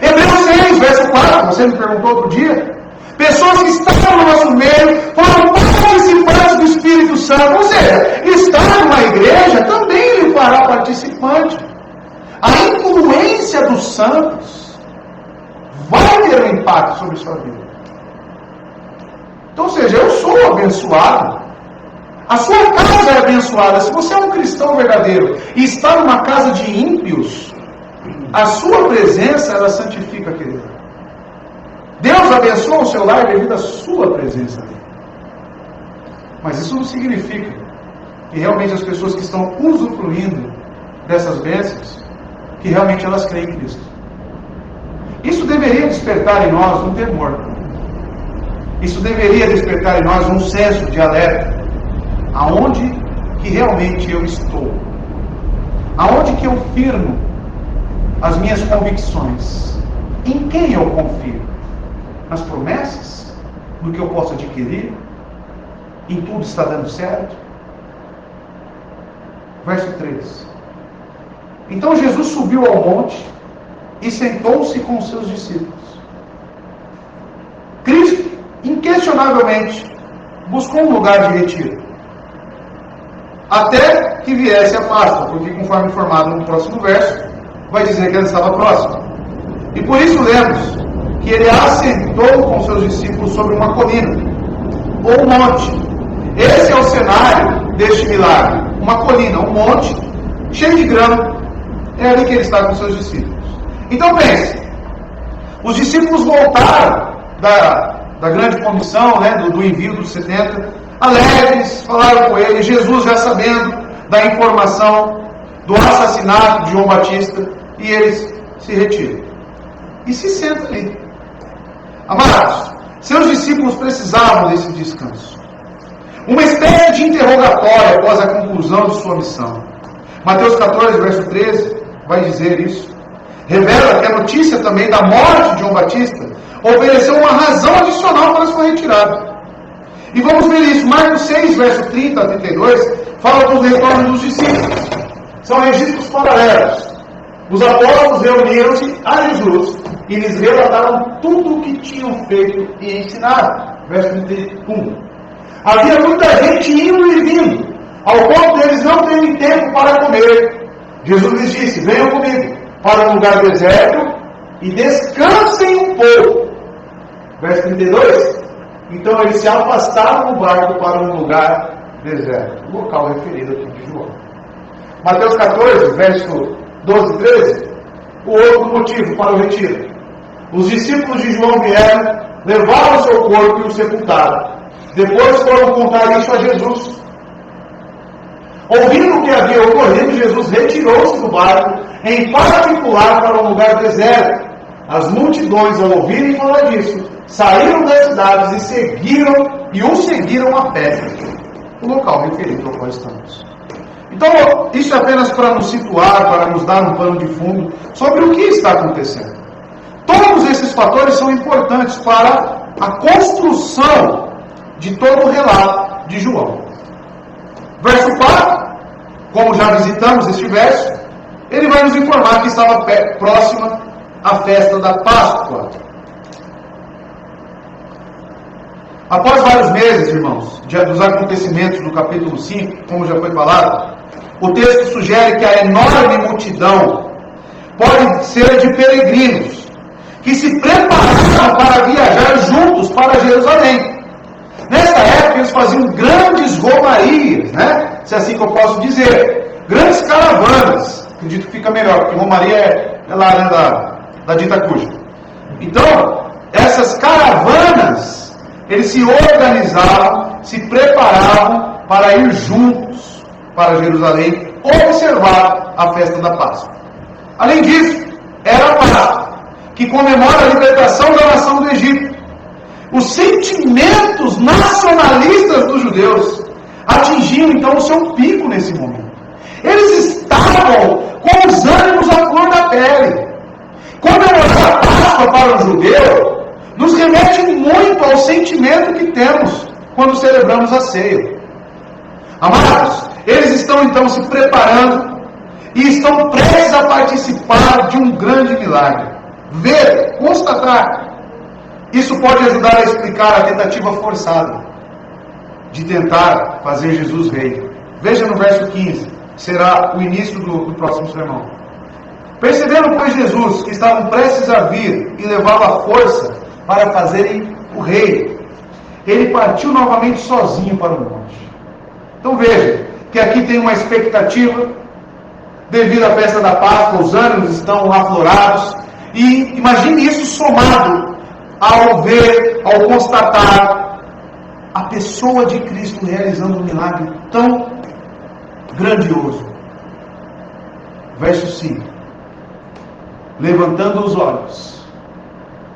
Hebreus 6, verso 4, você me perguntou outro dia. Pessoas que estavam no nosso meio foram participantes do Espírito Santo. Ou seja, estar numa igreja também lhe fará participante. A influência dos santos vai ter um impacto sobre a sua vida. Então, ou seja, eu sou abençoado. A sua casa é abençoada. Se você é um cristão verdadeiro e está numa casa de ímpios, a sua presença, ela santifica aquele lar. Deus abençoa o seu lar devido à sua presença ali. Mas isso não significa que realmente as pessoas que estão usufruindo dessas bênçãos, que realmente elas creem em Cristo. Isso deveria despertar em nós um temor. Isso deveria despertar em nós um senso de alerta. Aonde que realmente eu estou? Aonde que eu firmo as minhas convicções? Em quem eu confio? Nas promessas? No que eu posso adquirir? Em tudo está dando certo? Verso 3. Então Jesus subiu ao monte e sentou-se com os seus discípulos. Cristo, inquestionavelmente, buscou um lugar de retiro. Até que viesse a Páscoa, porque conforme informado no próximo verso, vai dizer que ela estava próxima. E por isso lemos que ele assentou com seus discípulos sobre uma colina, ou um monte. Esse é o cenário deste milagre. Uma colina, um monte, cheio de grama. É ali que ele está com seus discípulos. Então pense, os discípulos voltaram da grande comissão, do envio dos 70, alegres, falaram com ele, Jesus já sabendo da informação do assassinato de João Batista, e eles se retiram. E se sentam ali. Amados, seus discípulos precisavam desse descanso. Uma espécie de interrogatório após a conclusão de sua missão. Mateus 14, verso 13, vai dizer isso. Revela que a notícia também da morte de João Batista ofereceu uma razão adicional para sua retirada. E vamos ver isso. Marcos 6, verso 30 a 32, fala do retorno dos discípulos. São registros paralelos. Os apóstolos reuniram-se a Jesus e lhes relataram tudo o que tinham feito e ensinado. Verso 31. Havia muita gente indo e vindo, ao ponto deles não terem tempo para comer. Jesus lhes disse: venham comigo para um lugar deserto e descansem um pouco. Verso 32. Então eles se afastaram do barco para um lugar deserto. O local referido aqui de João. Mateus 14, verso 12 e 13. O outro motivo para o retiro. Os discípulos de João vieram, levaram o seu corpo e o sepultaram. Depois foram contar isso a Jesus. Ouvindo o que havia ocorrido, Jesus retirou-se do barco, em particular para um lugar deserto. As multidões, ao ouvirem falar disso, saíram das cidades e o seguiram a pé. O local referido ao qual estamos. Então, isso é apenas para nos situar, para nos dar um pano de fundo sobre o que está acontecendo. Todos esses fatores são importantes para a construção de todo o relato de João. Verso 4, como já visitamos este verso, ele vai nos informar que estava próxima a festa da Páscoa. Após vários meses, irmãos, dos acontecimentos do capítulo 5, como já foi falado, o texto sugere que a enorme multidão pode ser de peregrinos, que se prepararam para viajar juntos para Jerusalém. Nesta época, eles faziam grandes romarias, né? Se é assim que eu posso dizer. Grandes caravanas. Acredito que fica melhor, porque romaria é lá, né, da dita cuja. Então, essas caravanas, eles se organizavam, se preparavam para ir juntos para Jerusalém, observar a festa da Páscoa. Além disso, era a Páscoa, que comemora a libertação da nação do Egito. Os sentimentos nacionalistas dos judeus atingiam então o seu pico nesse momento. Eles estavam com os ânimos à flor da pele. Comemorar a Páscoa para o judeu nos remete muito ao sentimento que temos quando celebramos a ceia. Amados, eles estão então se preparando e estão prestes a participar de um grande milagre. Ver, constatar. Isso pode ajudar a explicar a tentativa forçada de tentar fazer Jesus rei. Veja no verso 15, que será o início do próximo sermão. Percebendo, pois, Jesus que estavam prestes a vir e levá-lo à força para fazerem o rei, ele partiu novamente sozinho para o monte. Então veja que aqui tem uma expectativa devido à festa da Páscoa, os ânimos estão aflorados, e imagine isso somado ao ver, ao constatar a pessoa de Cristo realizando um milagre tão grandioso. Verso 5. Levantando os olhos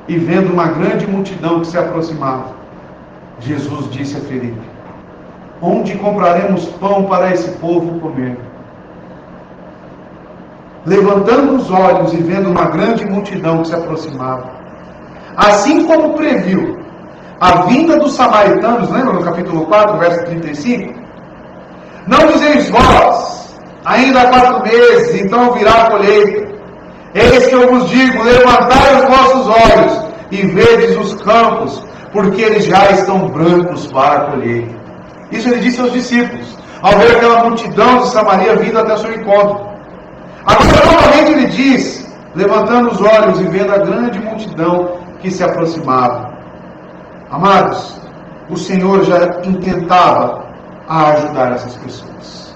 e vendo uma grande multidão que se aproximava, Jesus disse a Felipe: onde compraremos pão para esse povo comer? Levantando os olhos e vendo uma grande multidão que se aproximava, assim como previu a vinda dos samaritanos, lembra no capítulo 4, verso 35? Não dizeis vós, ainda há 4 meses, então virá a colheita. Eis que eu vos digo, levantai os vossos olhos e vedes os campos, porque eles já estão brancos para a colheita. Isso ele disse aos discípulos, ao ver aquela multidão de Samaria vindo até o seu encontro. Agora novamente ele diz, levantando os olhos e vendo a grande multidão que se aproximava. Amados, o Senhor já intentava a ajudar essas pessoas,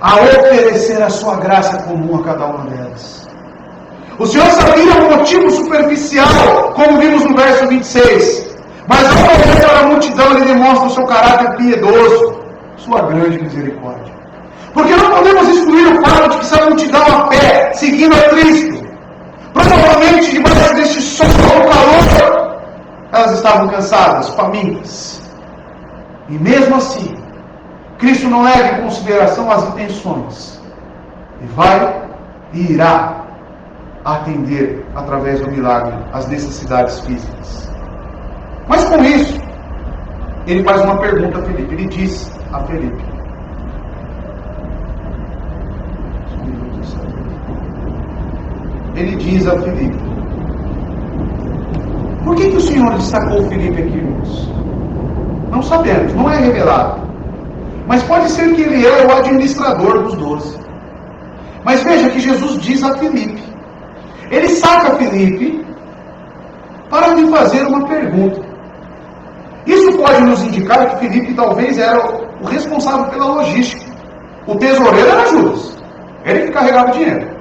a oferecer a sua graça comum a cada uma delas. O Senhor sabia o motivo superficial, como vimos no verso 26, mas ao olhar para a multidão ele demonstra o seu caráter piedoso, sua grande misericórdia. Porque não podemos excluir o fato de que essa multidão a pé, seguindo a Cristo, provavelmente debaixo deste sol ou calor, elas estavam cansadas, famintas. E mesmo assim, Cristo não leva em consideração as intenções, e vai e irá atender, através do milagre, as necessidades físicas. Mas com isso, ele faz uma pergunta a Felipe. Ele diz a Felipe: por que o Senhor destacou Felipe aqui, irmãos? Não sabemos, não é revelado. Mas pode ser que ele é o administrador dos 12. Mas veja que Jesus diz a Felipe. Ele saca Felipe para lhe fazer uma pergunta. Isso pode nos indicar que Felipe talvez era o responsável pela logística. O tesoureiro era Judas. Ele que carregava o dinheiro.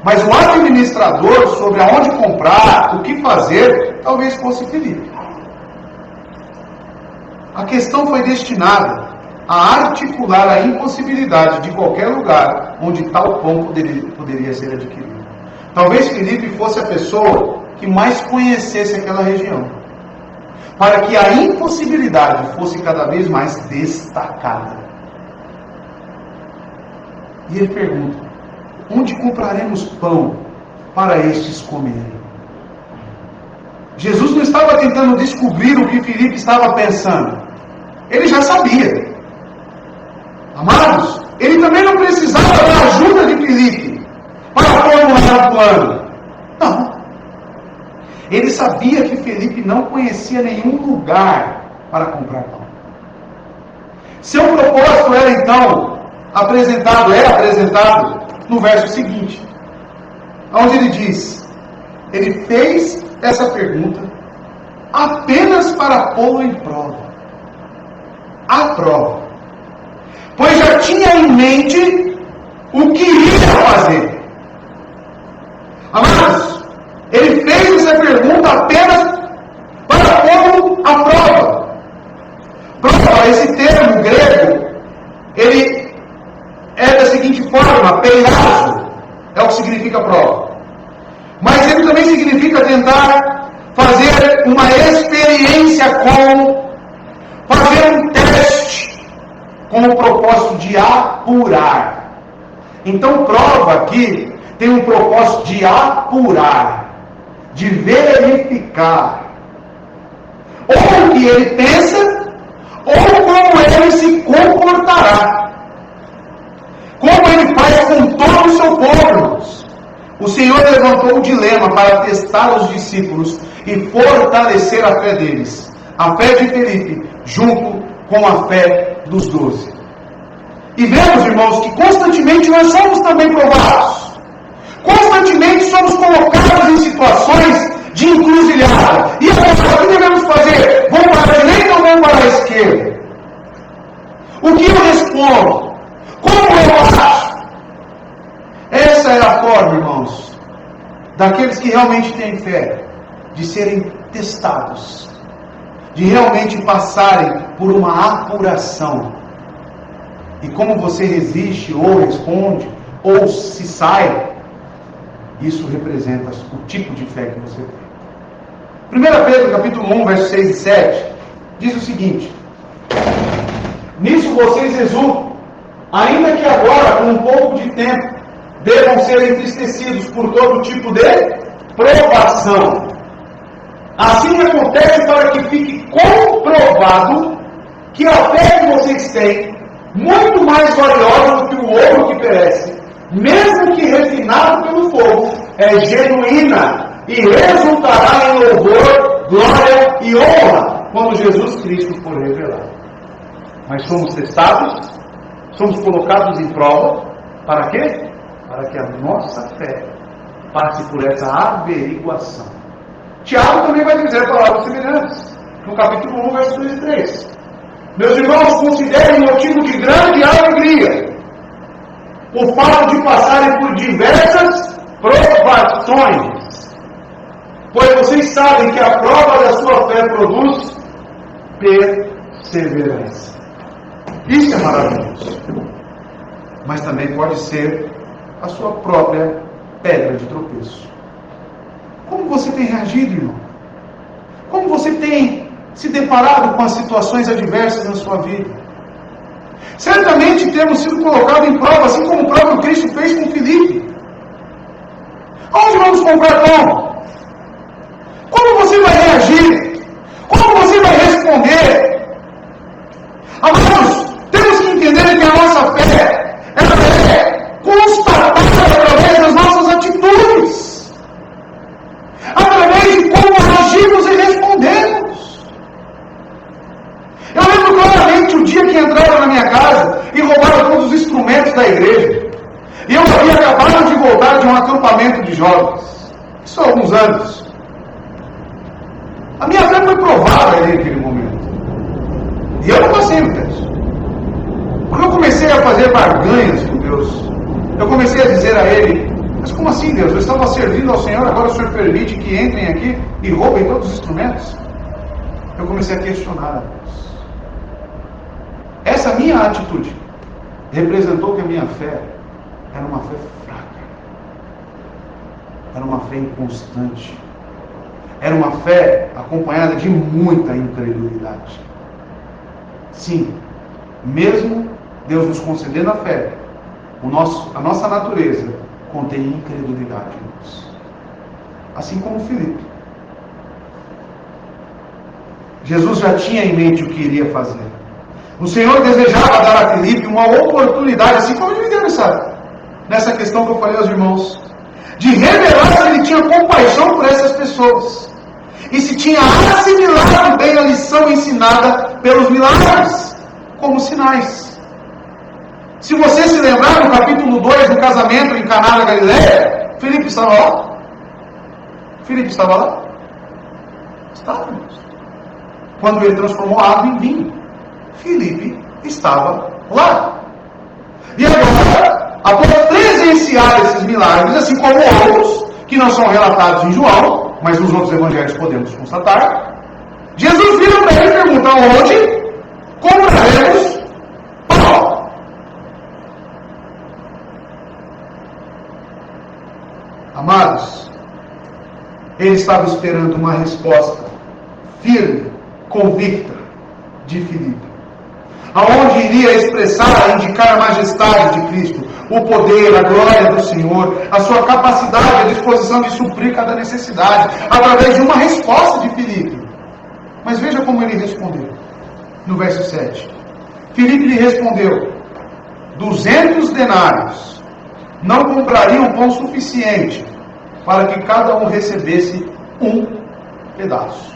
Mas o administrador sobre aonde comprar, o que fazer, talvez fosse Felipe. A questão foi destinada a articular a impossibilidade de qualquer lugar onde tal pão poderia ser adquirido. Talvez Felipe fosse a pessoa que mais conhecesse aquela região, para que a impossibilidade fosse cada vez mais destacada. E ele pergunta: onde compraremos pão para estes comerem? Jesus não estava tentando descobrir o que Felipe estava pensando. Ele já sabia. Amados, ele também não precisava da ajuda de Felipe para formular o plano. Não. Ele sabia que Felipe não conhecia nenhum lugar para comprar pão. Seu propósito era então apresentado no verso seguinte, onde ele diz: ele fez essa pergunta apenas para pô-lo em prova. A prova. Pois já tinha em mente o que iria fazer. Amados, ele fez essa pergunta apenas para pô-lo à prova. Prova, esse termo grego, ele é da seguinte forma: peirazo é o que significa prova. Mas ele também significa tentar fazer uma experiência fazer um teste com o propósito de apurar. Então, prova aqui tem um propósito de apurar, de verificar, ou o que ele pensa, ou como ele se comportará. Como ele faz com todo o seu povo. O Senhor levantou o dilema para testar os discípulos e fortalecer a fé deles. A fé de Felipe, junto com a fé dos 12. E vemos, irmãos, que constantemente nós somos também provados. Constantemente somos colocados em situações de encruzilhada. E agora, o que devemos fazer? Vamos para a direita ou vamos para a esquerda? O que eu respondo? Como eu acho? Essa é a forma, irmãos, daqueles que realmente têm fé, de serem testados, de realmente passarem por uma apuração. E como você resiste, ou responde, ou se sai, isso representa o tipo de fé que você tem. 1 Pedro capítulo 1, versos 6 e 7, diz o seguinte: nisso vocês exultam, ainda que agora, com um pouco de tempo, devam ser entristecidos por todo tipo de provação. Assim acontece para que fique comprovado que a fé que vocês têm, muito mais valiosa do que o ouro que perece, mesmo que refinado pelo fogo, é genuína e resultará em louvor, glória e honra quando Jesus Cristo for revelado. Mas somos testados, somos colocados em prova, para quê? Para que a nossa fé passe por essa averiguação. Tiago também vai dizer palavras semelhantes, no capítulo 1, versos 2 e 3. Meus irmãos, considerem motivo de grande alegria o fato de passarem por diversas provações, pois vocês sabem que a prova da sua fé produz perseverança. Isso é maravilhoso. Mas também pode ser a sua própria pedra de tropeço. Como você tem reagido, irmão? Como você tem se deparado com as situações adversas na sua vida? Certamente temos sido colocados em prova, assim como o próprio Cristo fez com Filipe. Onde vamos comprar pão? Como você vai reagir? Como você vai responder? Amados, temos que entender que a nossa fé, ela é constatada através das nossas atitudes, através de como agimos e respondemos. Eu lembro claramente o dia que entraram na minha casa e roubaram todos os instrumentos da igreja. E eu havia acabado de voltar de um acampamento de jovens. Isso há alguns anos. A minha fé foi provada ali naquele momento. E eu não passei no teste. Quando eu comecei a fazer barganhas com Deus, eu comecei a dizer a Ele: mas como assim, Deus? Eu estava servindo ao Senhor, agora o Senhor permite que entrem aqui e roubem todos os instrumentos? Eu comecei a questionar a Deus. Essa minha atitude representou que a minha fé era uma fé fraca, era uma fé inconstante, era uma fé acompanhada de muita incredulidade. Sim, mesmo Deus nos concedendo a fé, a nossa natureza contém incredulidade em nós. Assim como Filipe. Jesus já tinha em mente o que iria fazer. O Senhor desejava dar a Filipe uma oportunidade, assim como ele me deu nessa questão que eu falei aos irmãos, de revelar se ele tinha compaixão por essas pessoas e se tinha assimilado bem a lição ensinada pelos milagres como sinais. Se você se lembrar, no capítulo 2 do casamento em Caná da Galileia, Filipe estava lá? Filipe estava lá? Estava. Quando ele transformou a água em vinho, Filipe estava lá. E agora, após presenciar esses milagres, assim como outros, que não são relatados em João, mas nos outros evangelhos podemos constatar, Jesus vira para ele e pergunta: onde compraremos pão? Amados, ele estava esperando uma resposta firme, convicta de Filipe, aonde iria expressar, indicar a majestade de Cristo, o poder, a glória do Senhor, a sua capacidade, a disposição de suprir cada necessidade, através de uma resposta de Filipe. Mas veja como ele respondeu, no verso 7. Filipe lhe respondeu: 200 denários não comprariam pão suficiente para que cada um recebesse um pedaço.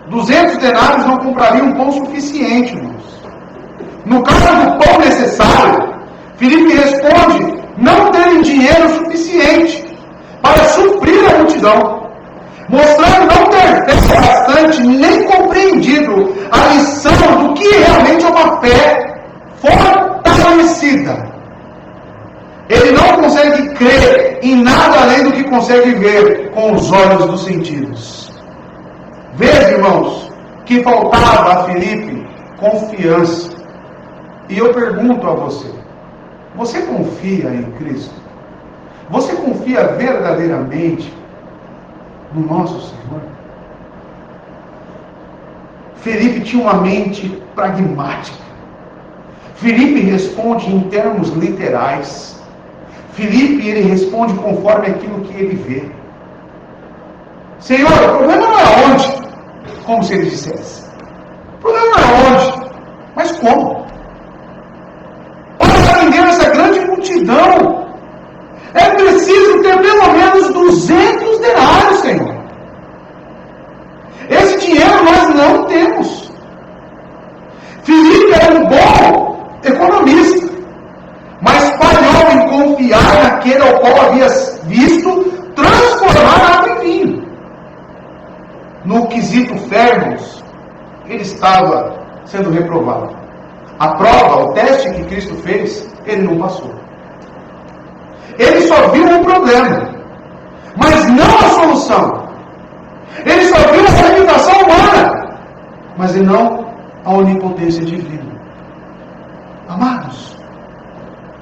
200 denários não comprariam pão suficiente, irmãos. No caso do pão necessário, Filipe responde não terem dinheiro suficiente para suprir a multidão, mostrando não ter fé bastante, nem compreendido a lição do que realmente é uma fé fortalecida. Ele não consegue crer em nada além do que consegue ver com os olhos dos sentidos. Veja, irmãos, que faltava a Filipe confiança. E eu pergunto a você: você confia em Cristo? Você confia verdadeiramente no nosso Senhor? Filipe tinha uma mente pragmática. Filipe responde em termos literais. Filipe, ele responde conforme aquilo que ele vê. Senhor, o problema não é onde, como se ele dissesse. O problema não é onde, mas como? Para atender essa grande multidão, é preciso ter pelo menos 200 denários, Senhor. Esse dinheiro nós não temos. Filipe era um bom economista, mas falhou em confiar naquele ao qual havia visto transformar água em vinho. No quesito fé, irmãos, ele estava sendo reprovado. A prova, o teste que Cristo fez, ele não passou. Ele só viu um problema, mas não a solução. Ele só viu a limitação humana, mas não a onipotência divina. Amados,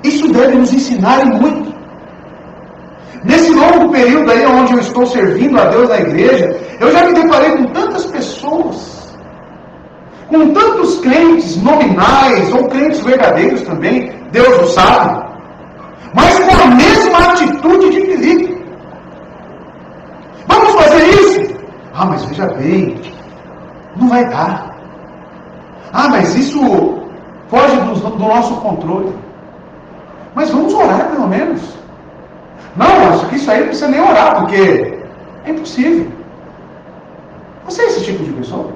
isso deve nos ensinar e muito. Nesse longo período aí onde eu estou servindo a Deus na igreja, eu já me deparei com tantas pessoas, com tantos crentes nominais ou crentes verdadeiros também, Deus o sabe, mas com a mesma mesma atitude de Filipe. Vamos fazer isso? Ah, mas veja bem, não vai dar. Ah, mas isso foge do nosso controle. Mas vamos orar pelo menos. Não, acho que isso aí não precisa nem orar, porque é impossível. Você é esse tipo de pessoa?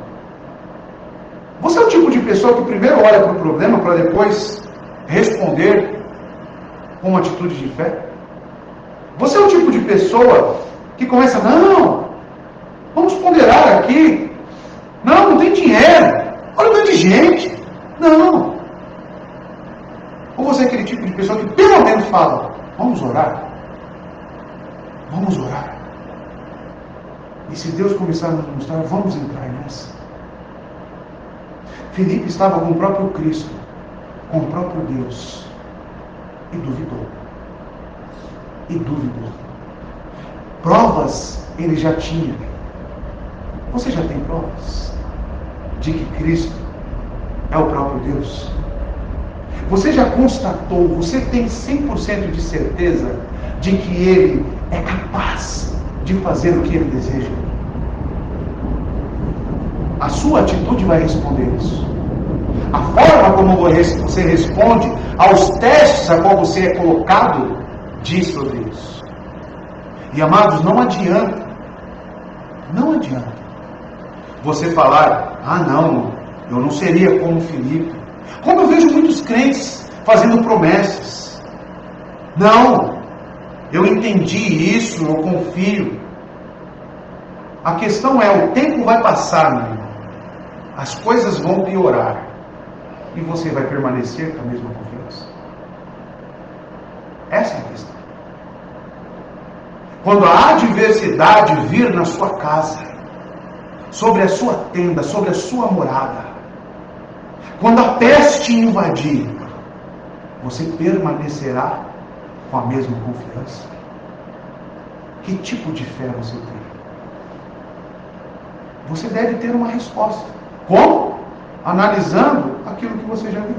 Você é o tipo de pessoa que primeiro olha para o problema para depois responder com uma atitude de fé? Você é o tipo de pessoa que começa, não, vamos ponderar aqui. Não tem dinheiro. Olha o tanto de gente. Não. Ou você é aquele tipo de pessoa que pelo menos fala, vamos orar? Vamos orar. E se Deus começar a nos mostrar, vamos entrar nessa. Filipe estava com o próprio Cristo, com o próprio Deus, e duvidou. Provas ele já tinha. Você já tem provas de que Cristo é o próprio Deus? Você já constatou, você tem 100% de certeza de que Ele é capaz de fazer o que Ele deseja? A sua atitude vai responder isso. A forma como você responde aos testes a qual você é colocado diz sobre isso. E amados, não adianta você falar, não, eu não seria como Filipe. Como eu vejo muitos crentes fazendo promessas. Não, eu entendi isso, eu confio. A questão é, o tempo vai passar, meu irmão. As coisas vão piorar. E você vai permanecer com a mesma confiança? Essa é a questão. Quando a adversidade vir na sua casa, sobre a sua tenda, sobre a sua morada, quando a peste invadir, você permanecerá com a mesma confiança? Que tipo de fé você tem? Você deve ter uma resposta. Como? Analisando aquilo que você já viveu.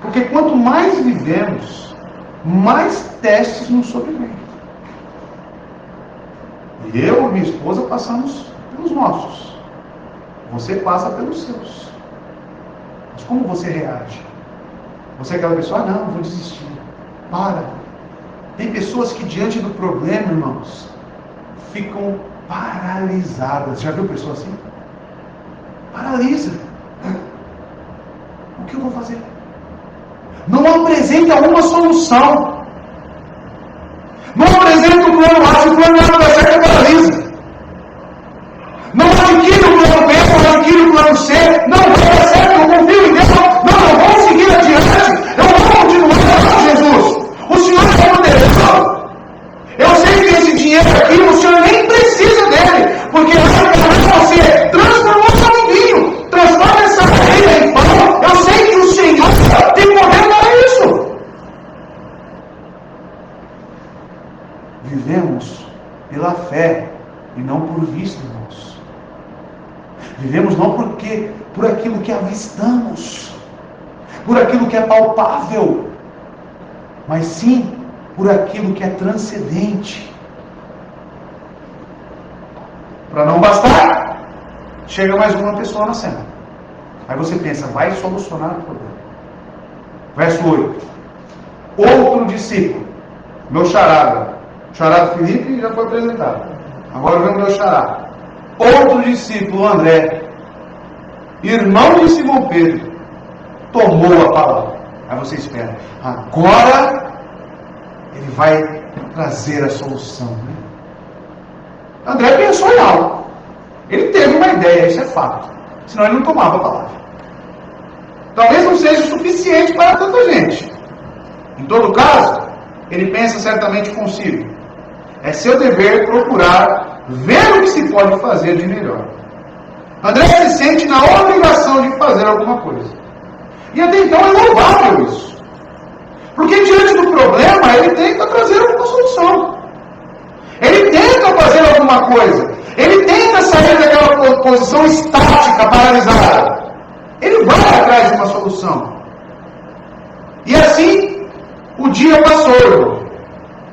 Porque quanto mais vivemos, mais testes nos sobrevêm. Eu e minha esposa passamos pelos nossos. Você passa pelos seus. Mas como você reage? Você é aquela pessoa, não vou desistir. Para. Tem pessoas que diante do problema, irmãos, ficam paralisadas. Já viu pessoa assim? Paralisa. O que eu vou fazer? Não apresenta uma solução. Não apresenta o plano A. Se o plano A não dá certo, paralisa. Não adquire o plano B, não adquire o plano C. Não vai dar certo, eu confio em Deus. Não, eu vou seguir adiante. Eu vou continuar com Jesus. O Senhor é poderoso. Eu sei que esse dinheiro aqui, o Senhor nem precisa dele. Porque você transformou seu vinho, transforma essa areia em pão. Eu sei que o Senhor tem poder para isso. Vivemos pela fé e não por vista, irmãos. Vivemos não por aquilo que avistamos, por aquilo que é palpável, mas sim por aquilo que é transcendente. Para não bastar, chega mais uma pessoa na cena. Aí você pensa, vai solucionar o problema. Verso 8. Outro discípulo, meu charada. O charada Filipe já foi apresentado. Agora vem o meu charada. Outro discípulo, André, irmão de Simão Pedro, tomou a palavra. Aí você espera. Agora ele vai trazer a solução. Né? André pensou em algo. Ele teve uma ideia, isso é fato. Senão ele não tomava a palavra. Talvez não seja suficiente para tanta gente. Em todo caso, ele pensa certamente consigo. É seu dever procurar ver o que se pode fazer de melhor. André se sente na obrigação de fazer alguma coisa. E até então é louvável isso. Porque diante do problema, ele tenta trazer alguma solução. Ele tenta fazer alguma coisa. Ele tenta sair daquela posição estática, paralisada. Ele vai atrás de uma solução. E assim, o dia passou, irmão.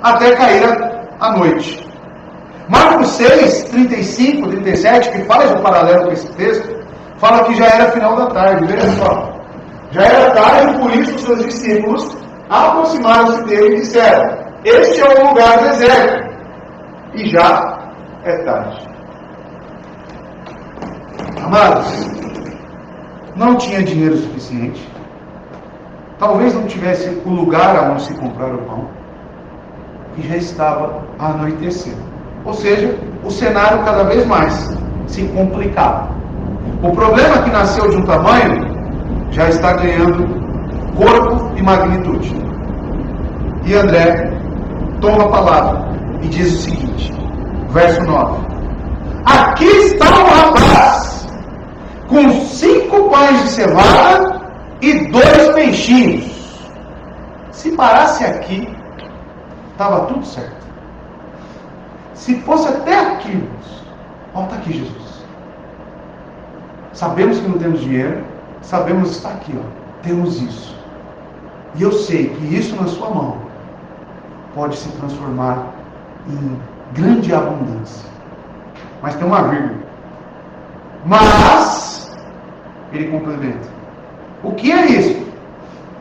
até cair a noite. Marcos 6, 35, 37, que faz o paralelo com esse texto, fala que já era final da tarde. Veja só. Já era tarde, por isso os seus discípulos aproximaram-se dele e disseram: este é o lugar deserto, e já é tarde. Amados, não tinha dinheiro suficiente, talvez não tivesse o lugar onde se comprar o pão, e já estava a anoitecer. Ou seja, o cenário cada vez mais se complicava. O problema que nasceu de um tamanho já está ganhando corpo e magnitude. E André toma a palavra e diz o seguinte, verso 9: aqui está um rapaz com 5 pães de cevada e 2 peixinhos. Se parasse aqui, estava tudo certo. Se fosse até aqui, ó, está aqui Jesus. Sabemos que não temos dinheiro, sabemos que está aqui, ó, temos isso. E eu sei que isso na sua mão pode se transformar em grande abundância. Mas tem uma vírgula. Mas, ele complementa, o que é isso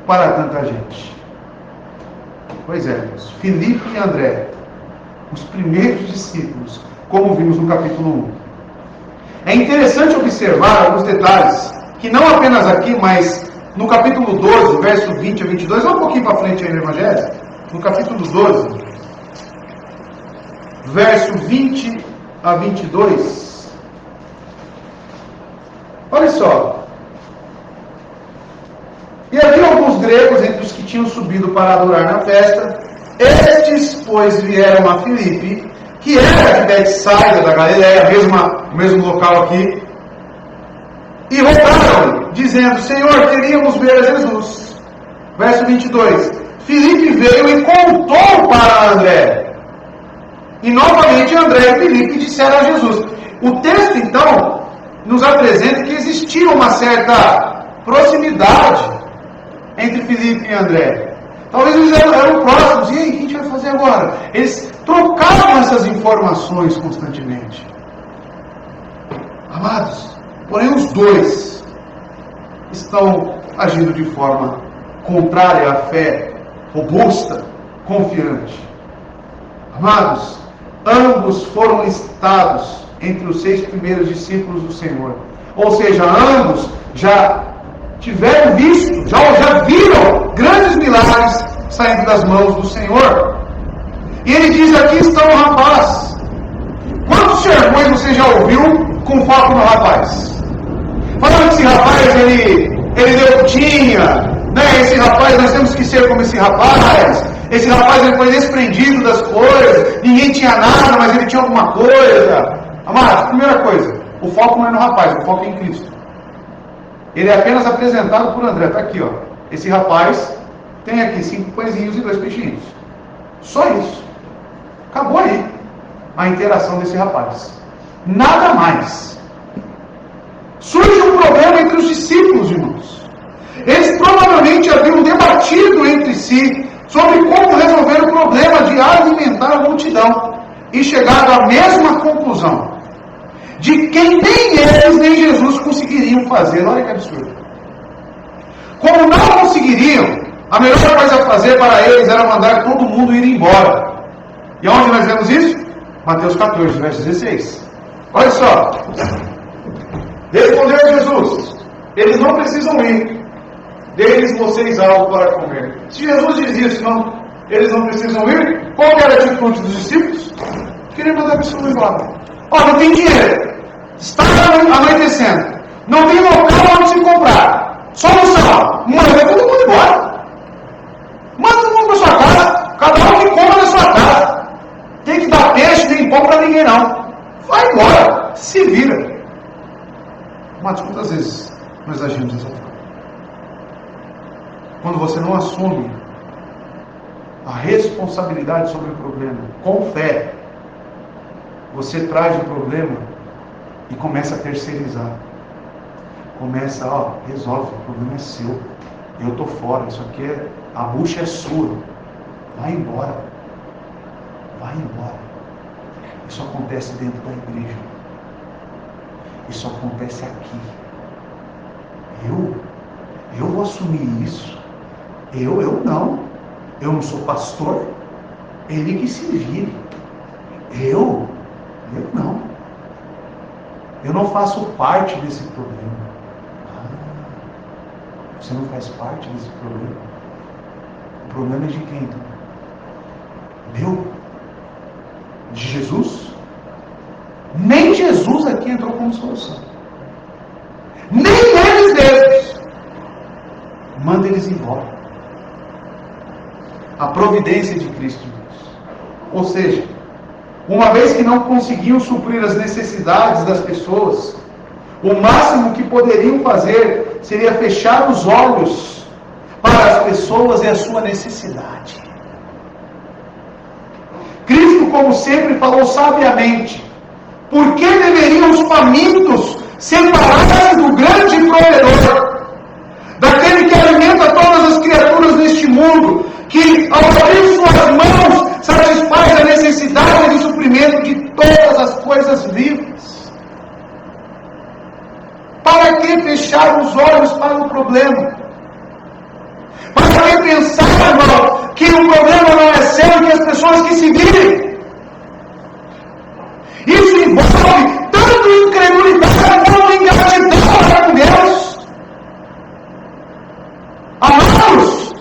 para tanta gente? Pois é, Filipe e André, os primeiros discípulos, como vimos no capítulo 1. É interessante observar alguns detalhes, que não apenas aqui, mas no capítulo 12, verso 20 a 22, vamos um pouquinho para frente aí no Evangelho, no capítulo 12, verso 20 a 22, olha só. E havia alguns gregos entre os que tinham subido para adorar na festa. Estes, pois, vieram a Filipe, que era de Betsaida da Galileia, o mesmo local aqui, e rogaram-lhe, dizendo: Senhor, queríamos ver a Jesus. Verso 22. Filipe veio e contou para André. E novamente André e Filipe disseram a Jesus. O texto, então, nos apresenta que existia uma certa proximidade entre Filipe e André. Talvez eles eram próximos. E aí, o que a gente vai fazer agora? Eles trocavam essas informações constantemente. Amados, porém os dois estão agindo de forma contrária à fé robusta, confiante. Amados, ambos foram listados entre os 6 primeiros discípulos do Senhor. Ou seja, ambos já tiveram visto, já viram grandes milagres saindo das mãos do Senhor. E ele diz: aqui está um rapaz. Quantos sermões você já ouviu com foco no rapaz? Falando que esse rapaz, ele deu o que tinha, né? Esse rapaz, nós temos que ser como esse rapaz. Esse rapaz, ele foi desprendido das coisas, ninguém tinha nada, mas ele tinha alguma coisa. Amados, primeira coisa, o foco não é no rapaz, o foco é em Cristo. Ele é apenas apresentado por André. Está aqui, ó. Esse rapaz tem aqui 5 pãezinhos e 2 peixinhos. Só isso. Acabou aí a interação desse rapaz. Nada mais. Surge um problema entre os discípulos, irmãos. Eles provavelmente haviam debatido entre si sobre como resolver o problema de alimentar a multidão e chegado à mesma conclusão: de quem nem eles nem Jesus conseguiriam fazer. Olha que absurdo. Como não conseguiriam, a melhor coisa a fazer para eles era mandar todo mundo ir embora. E onde nós vemos isso? Mateus 14, verso 16. Olha só. Respondeu Jesus: eles não precisam ir, deles vocês algo para comer. Se Jesus diz isso, não, eles não precisam ir, qual era a atitude dos discípulos? Queria mandar a pessoa embora. Ó, não tem dinheiro, está anoitecendo, não tem local onde se comprar. Solução: manda todo mundo embora. Manda todo mundo para sua casa, cada um que compra na sua casa. Tem que dar peixe nem pão para ninguém não. Vai embora, se vira. Mas quantas vezes nós agimos dessa forma? Quando você não assume a responsabilidade sobre o problema com fé, você traz o problema e começa a terceirizar. Começa, ó, resolve, o problema é seu. Eu estou fora, isso aqui a bucha é sua. Vai embora. vai embora. Isso acontece dentro da igreja. Isso acontece aqui. Eu vou assumir isso. Eu não. Eu não sou pastor. Ele que se vire. Eu não. Eu não faço parte desse problema. Você não faz parte desse problema. O problema é de quem, então? Meu? De Jesus? Nem Jesus aqui entrou como solução. Nem eles mesmos. Manda eles embora. A providência de Cristo Deus. Ou seja, uma vez que não conseguiam suprir as necessidades das pessoas, o máximo que poderiam fazer seria fechar os olhos para as pessoas e a sua necessidade. Cristo, como sempre, falou sabiamente: por que deveriam os famintos separar-se do grande provedor, daquele que alimenta todas as criaturas deste mundo, que ao abrir suas mãos satisfaz a necessidade de suprimento de todas as coisas vivas? Para que fechar os olhos para o problema? Para que pensar, irmão, que o problema não é seu e que as pessoas que se virem? Isso envolve tanto incredulidade quanto ingratidão para com Deus. Amados,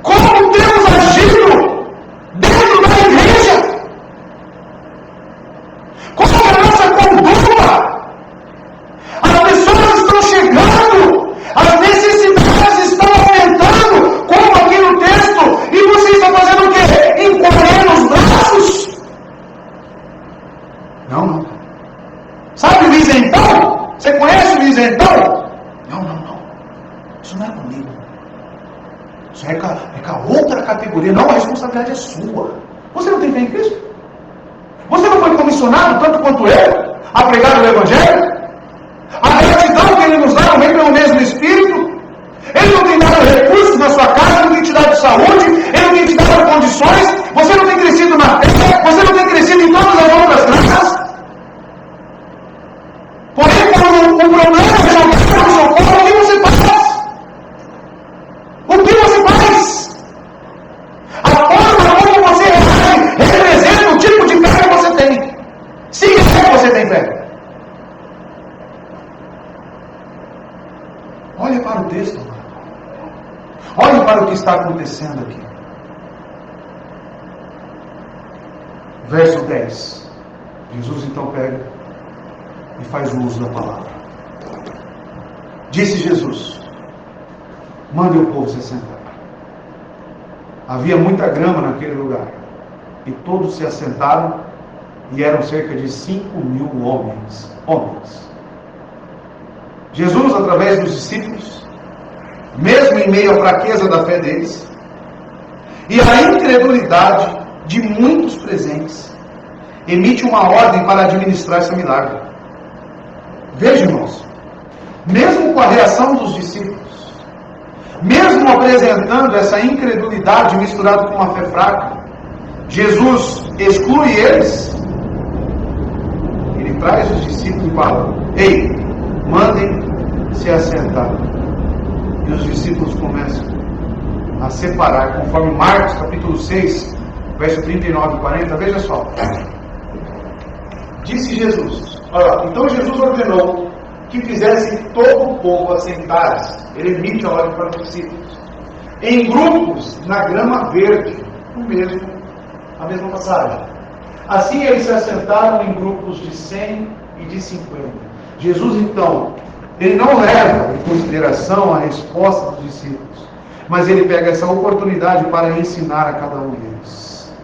como temos agido dentro da igreja? Como é a nossa conduta? As pessoas estão chegando, as necessidades estão aumentando, como aqui no texto, e você está fazendo o quê? Encolhendo os braços? Não. Sabe o isentão? Você conhece o isentão? Não. Isso não é comigo. Isso é com a outra categoria. Não, a responsabilidade é sua. Você não tem fé em Cristo? Você não foi comissionado, tanto quanto eu, a pregar o Evangelho? A gratidão que Ele nos dá não vem pelo mesmo Espírito? Ele não tem dado recursos na sua casa, não tem te dado saúde, Ele não tem te dado condições, você não tem crescido na fé, você não tem crescido em todas as outras graças? Porém, quando o problema é jogado no seu corpo, o que você faz? O que você faz? A forma como você reage representa o tipo de fé que você tem. Se é que você tem fé. Olhe para o texto. Olhe para o que está acontecendo aqui. Verso 10. Jesus então pega e faz o uso da palavra. Disse Jesus: mande o povo se assentar. Havia muita grama naquele lugar, e todos se assentaram, e eram cerca de 5.000 homens. Jesus, através dos discípulos, mesmo em meio à fraqueza da fé deles, e à incredulidade de muitos presentes, emite uma ordem para administrar esse milagre. Veja, irmãos, mesmo com a reação dos discípulos, mesmo apresentando essa incredulidade misturada com uma fé fraca, Jesus exclui eles. Ele traz os discípulos e fala: ei, mandem se assentar. E os discípulos começam a separar, conforme Marcos capítulo 6, verso 39 e 40. Veja só. Disse Jesus: então Jesus ordenou que fizessem todo o povo assentar-se. Ele emite a ordem para os discípulos em grupos na grama verde. A mesma passagem. Assim eles se assentaram em grupos de 100 e de 50. Jesus então, ele não leva em consideração a resposta dos discípulos, mas ele pega essa oportunidade para ensinar a cada um deles.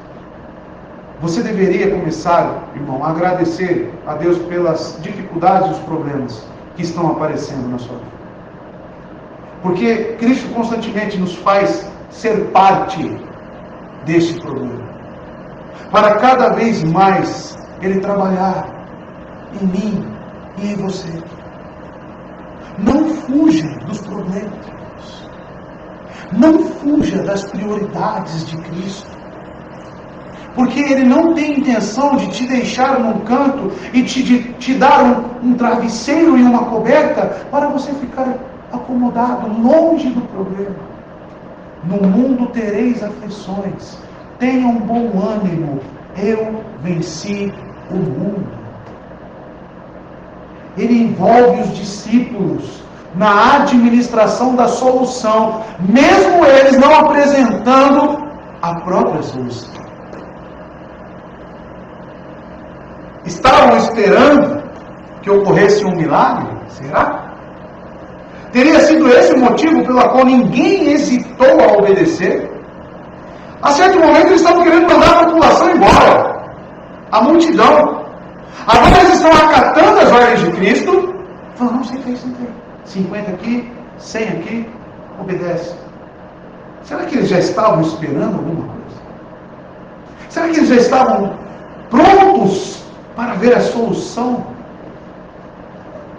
Você deveria começar, irmão, a agradecer a Deus pelas dificuldades e os problemas que estão aparecendo na sua vida. Porque Cristo constantemente nos faz ser parte deste problema. Para cada vez mais Ele trabalhar em mim e em você. Não fuja dos problemas. Não fuja das prioridades de Cristo. Porque Ele não tem intenção de te deixar num canto e te dar um travesseiro e uma coberta para você ficar acomodado, longe do problema. No mundo tereis aflições. Tenham bom ânimo. Eu venci o mundo. Ele envolve os discípulos na administração da solução, mesmo eles não apresentando a própria solução. Estavam esperando que ocorresse um milagre? Será? Teria sido esse o motivo pelo qual ninguém hesitou a obedecer? A certo momento eles estavam querendo mandar a população embora. A multidão. Agora eles estão acatando as ordens de Cristo. Falando, não, senta aí. 50 aqui, 100 aqui, obedece. Será que eles já estavam esperando alguma coisa? Será que eles já estavam prontos para ver a solução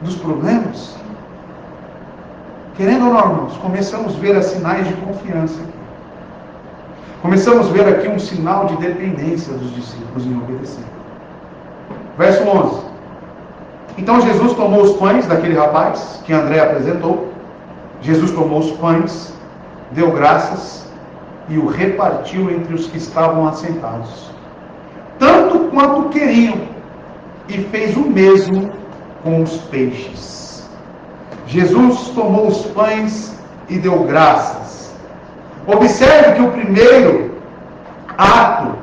dos problemas? Querendo ou não, irmãos, começamos a ver as sinais de confiança aqui. Começamos a ver aqui um sinal de dependência dos discípulos em obedecer. Verso 11. Então Jesus tomou os pães daquele rapaz que André apresentou. Jesus tomou os pães, deu graças e o repartiu entre os que estavam assentados, tanto quanto queriam, e fez o mesmo com os peixes. Jesus tomou os pães e deu graças. Observe que o primeiro ato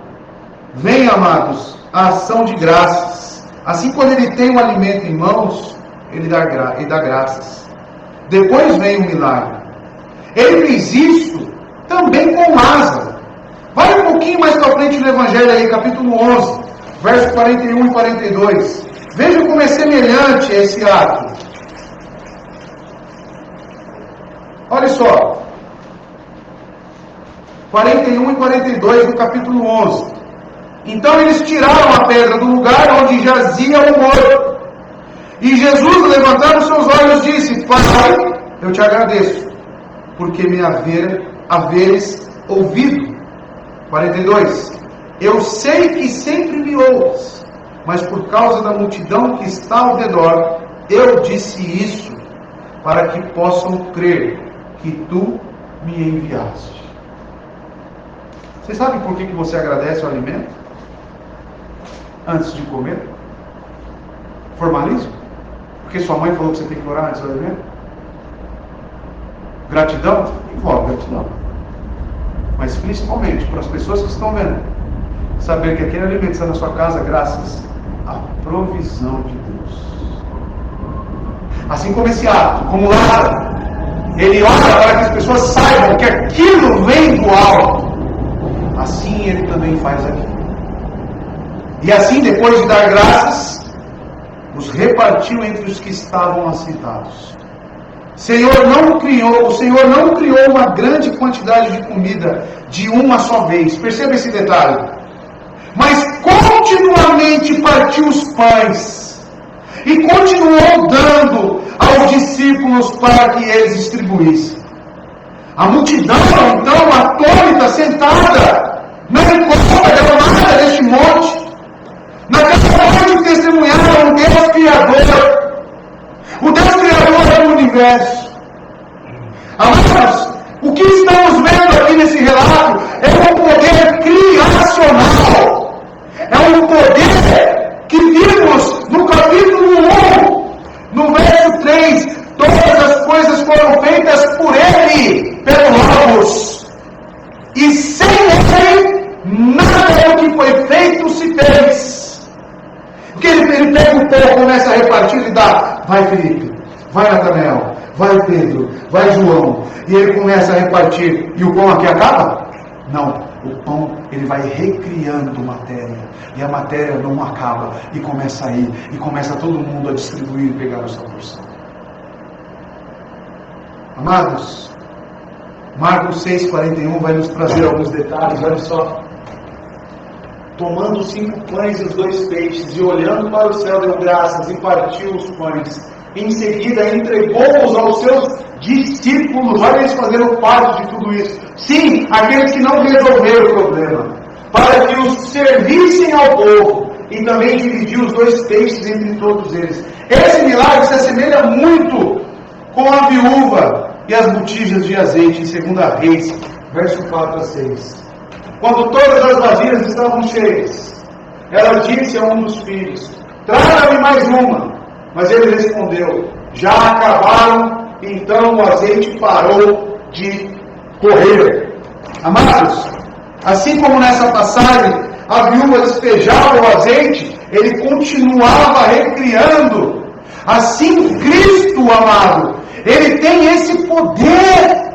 vem, amados, a ação de graças. Assim, quando ele tem o alimento em mãos, ele dá graças. Depois vem o milagre. Ele fez isso também com Lázaro. Vai um pouquinho mais para frente no Evangelho aí, capítulo 11, versos 41 e 42. Veja como é semelhante esse ato. Olha só. 41 e 42 do capítulo 11. Então eles tiraram a pedra do lugar onde jazia o morto. E Jesus, levantando seus olhos, disse: Pai, eu te agradeço, porque me haveres ouvido. 42. Eu sei que sempre me ouves, mas por causa da multidão que está ao redor, eu disse isso, para que possam crer que tu me enviaste. Vocês sabem por que você agradece o alimento? Antes de comer? Formalismo? Porque sua mãe falou que você tem que orar antes do alimento? Gratidão? Envolve gratidão. Mas principalmente para as pessoas que estão vendo, saber que aquele alimento está na sua casa graças à provisão de Deus. Assim como esse ato, como Lázaro, ele ora para que as pessoas saibam que aquilo vem do alto. Assim ele também faz aqui. E assim, depois de dar graças, os repartiu entre os que estavam assentados. O Senhor não criou uma grande quantidade de comida de uma só vez. Perceba esse detalhe. Mas continuamente partiu os pães e continuou dando aos discípulos para que eles distribuíssem. A multidão, então, atônita, sentada na encosta derramada deste monte, naquela noite testemunharam o Deus Criador, o Deus Criador do universo. Amados, o que estamos vendo aqui nesse relato é um poder criacional, é um poder que vimos no capítulo 1, no verso 3, todas as coisas foram feitas por Ele, pelo Logos, e sem Ele, nada do que foi feito se fez. Porque ele pega o pão, começa a repartir e dá. Vai Felipe, vai Natanael, vai Pedro, vai João. E ele começa a repartir. E o pão aqui acaba? Não. O pão, ele vai recriando matéria. E a matéria não acaba. E começa a ir. E começa todo mundo a distribuir e pegar a sua porção. Amados, Marcos 6,41 vai nos trazer alguns detalhes. Olha só. Tomando os 5 pães e os 2 peixes, e olhando para o céu, deu graças e partiu os pães. Em seguida, entregou-os aos seus discípulos. Olha eles fazendo parte de tudo isso. Sim, aqueles que não resolveram o problema. para que os servissem ao povo, e também dividiu os 2 peixes entre todos eles. Esse milagre se assemelha muito com a viúva e as botijas de azeite, em 2 Reis, verso 4 a 6. Quando todas as vasilhas estavam cheias, ela disse a um dos filhos: traga-me mais uma. Mas ele respondeu: já acabaram. Então o azeite parou de correr. Amados, assim como nessa passagem a viúva despejava o azeite, ele continuava recriando. Assim Cristo, amado, ele tem esse poder.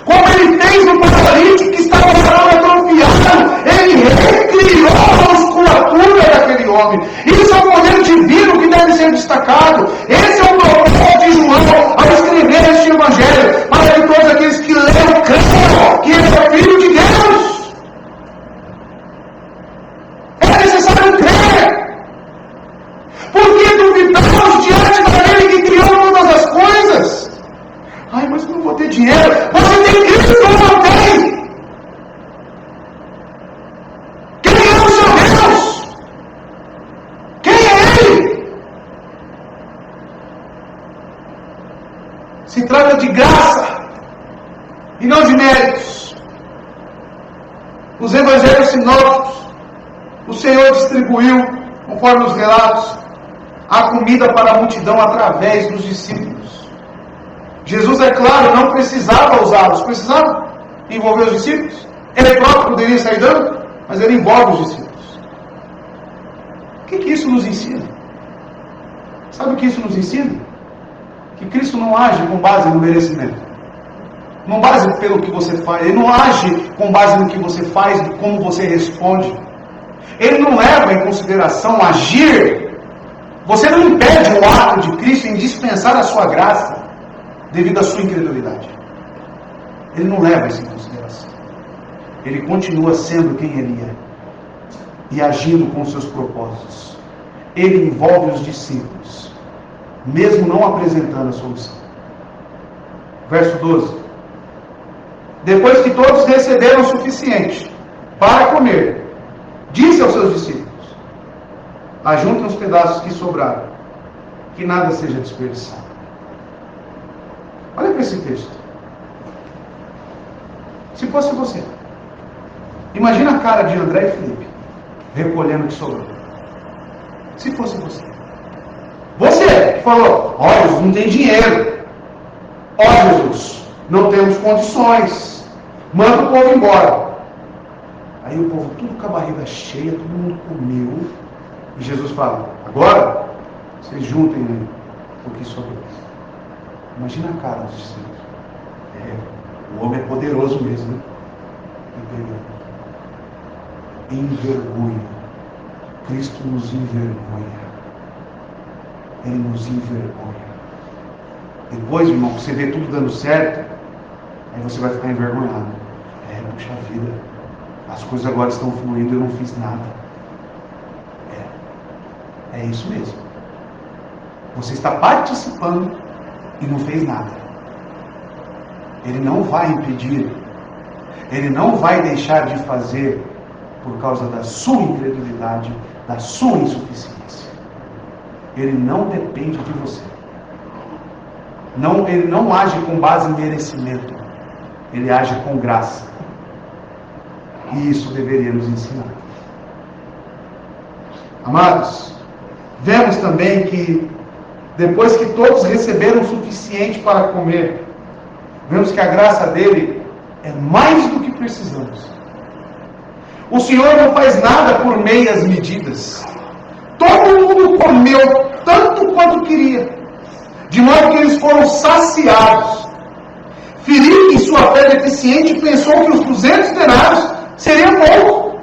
Como ele fez no paralítico que estava atrofiado, ele recriou a musculatura daquele homem. Isso é o poder divino que deve ser destacado. Esse é o propósito de João ao escrever este evangelho, para que todos aqueles que leram creiam que ele é filho de Deus. É necessário crer. Porque duvidamos diante daquele que criou todas as coisas? Ai, mas eu não vou ter dinheiro. Você tem Cristo ou não tem? Quem é o seu Deus? Quem é Ele? Se trata de graça e não de méritos. Os evangelhos sinópticos, o Senhor distribuiu, conforme os relatos, a comida para a multidão através dos discípulos. Jesus, é claro, não precisava usá-los. Precisava envolver os discípulos? Ele próprio poderia sair dando, mas ele envolve os discípulos. O que isso nos ensina? Sabe o que isso nos ensina? Que Cristo não age com base no merecimento. Não base pelo que você faz. Ele não age com base no que você faz, de como você responde. Ele não leva em consideração agir. Você não impede o ato de Cristo em dispensar a sua graça devido à sua incredulidade. Ele não leva isso em consideração. Ele continua sendo quem ele é e agindo com seus propósitos. Ele envolve os discípulos, mesmo não apresentando a solução. Verso 12. Depois que todos receberam o suficiente para comer, disse aos seus discípulos: ajuntem os pedaços que sobraram, que nada seja desperdiçado. Olha para esse texto. Se fosse você, imagina a cara de André e Felipe recolhendo o que sobrou. Se fosse você, você que falou: ó, Jesus, não tem dinheiro. Ó, Jesus, não temos condições. Manda o povo embora. Aí o povo tudo com a barriga cheia, todo mundo comeu. E Jesus fala: agora vocês juntem o que sobrou. Imagina a cara dos discípulos. O homem é poderoso mesmo, né? Envergonha. Cristo nos envergonha. Ele nos envergonha. Depois, irmão, você vê tudo dando certo, aí você vai ficar envergonhado. Puxa vida, as coisas agora estão fluindo, eu não fiz nada. É isso mesmo. Você está participando e não fez nada. Ele não vai impedir, ele não vai deixar de fazer por causa da sua incredulidade, da sua insuficiência. Ele não depende de você. Ele não age com base em merecimento, ele age com graça. E isso deveria nos ensinar. Amados, vemos também que depois que todos receberam o suficiente para comer, vemos que a graça dele é mais do que precisamos. O Senhor não faz nada por meias medidas. Todo mundo comeu tanto quanto queria, de modo que eles foram saciados. Filipe, em sua fé deficiente, pensou que os 200 denários seriam pouco.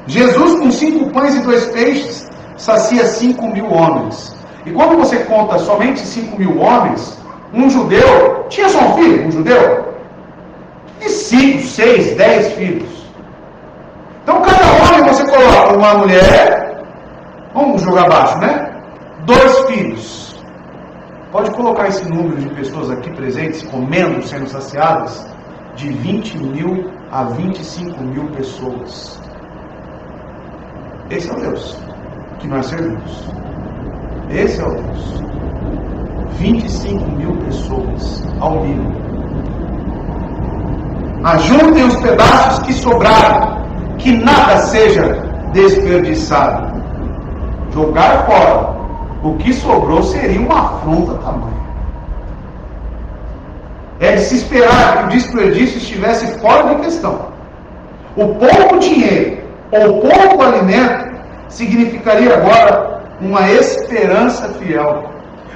Jesus, com 5 pães e 2 peixes, sacia 5.000 homens. E quando você conta somente 5.000 homens, um judeu, tinha só um filho, um judeu? De 5, 6, 10 filhos. Então cada homem você coloca uma mulher, vamos jogar abaixo, né? 2 filhos. Pode colocar esse número de pessoas aqui presentes, comendo, sendo saciadas, de 20.000 a 25.000 pessoas. Esse é o Deus que nós servimos. Esse é o Deus. 25 mil pessoas ao mínimo. Ajuntem os pedaços que sobraram, que nada seja desperdiçado. Jogar fora o que sobrou seria uma afronta tamanha. É de se esperar que o desperdício estivesse fora de questão. O pouco dinheiro ou pouco alimento significaria agora uma esperança fiel.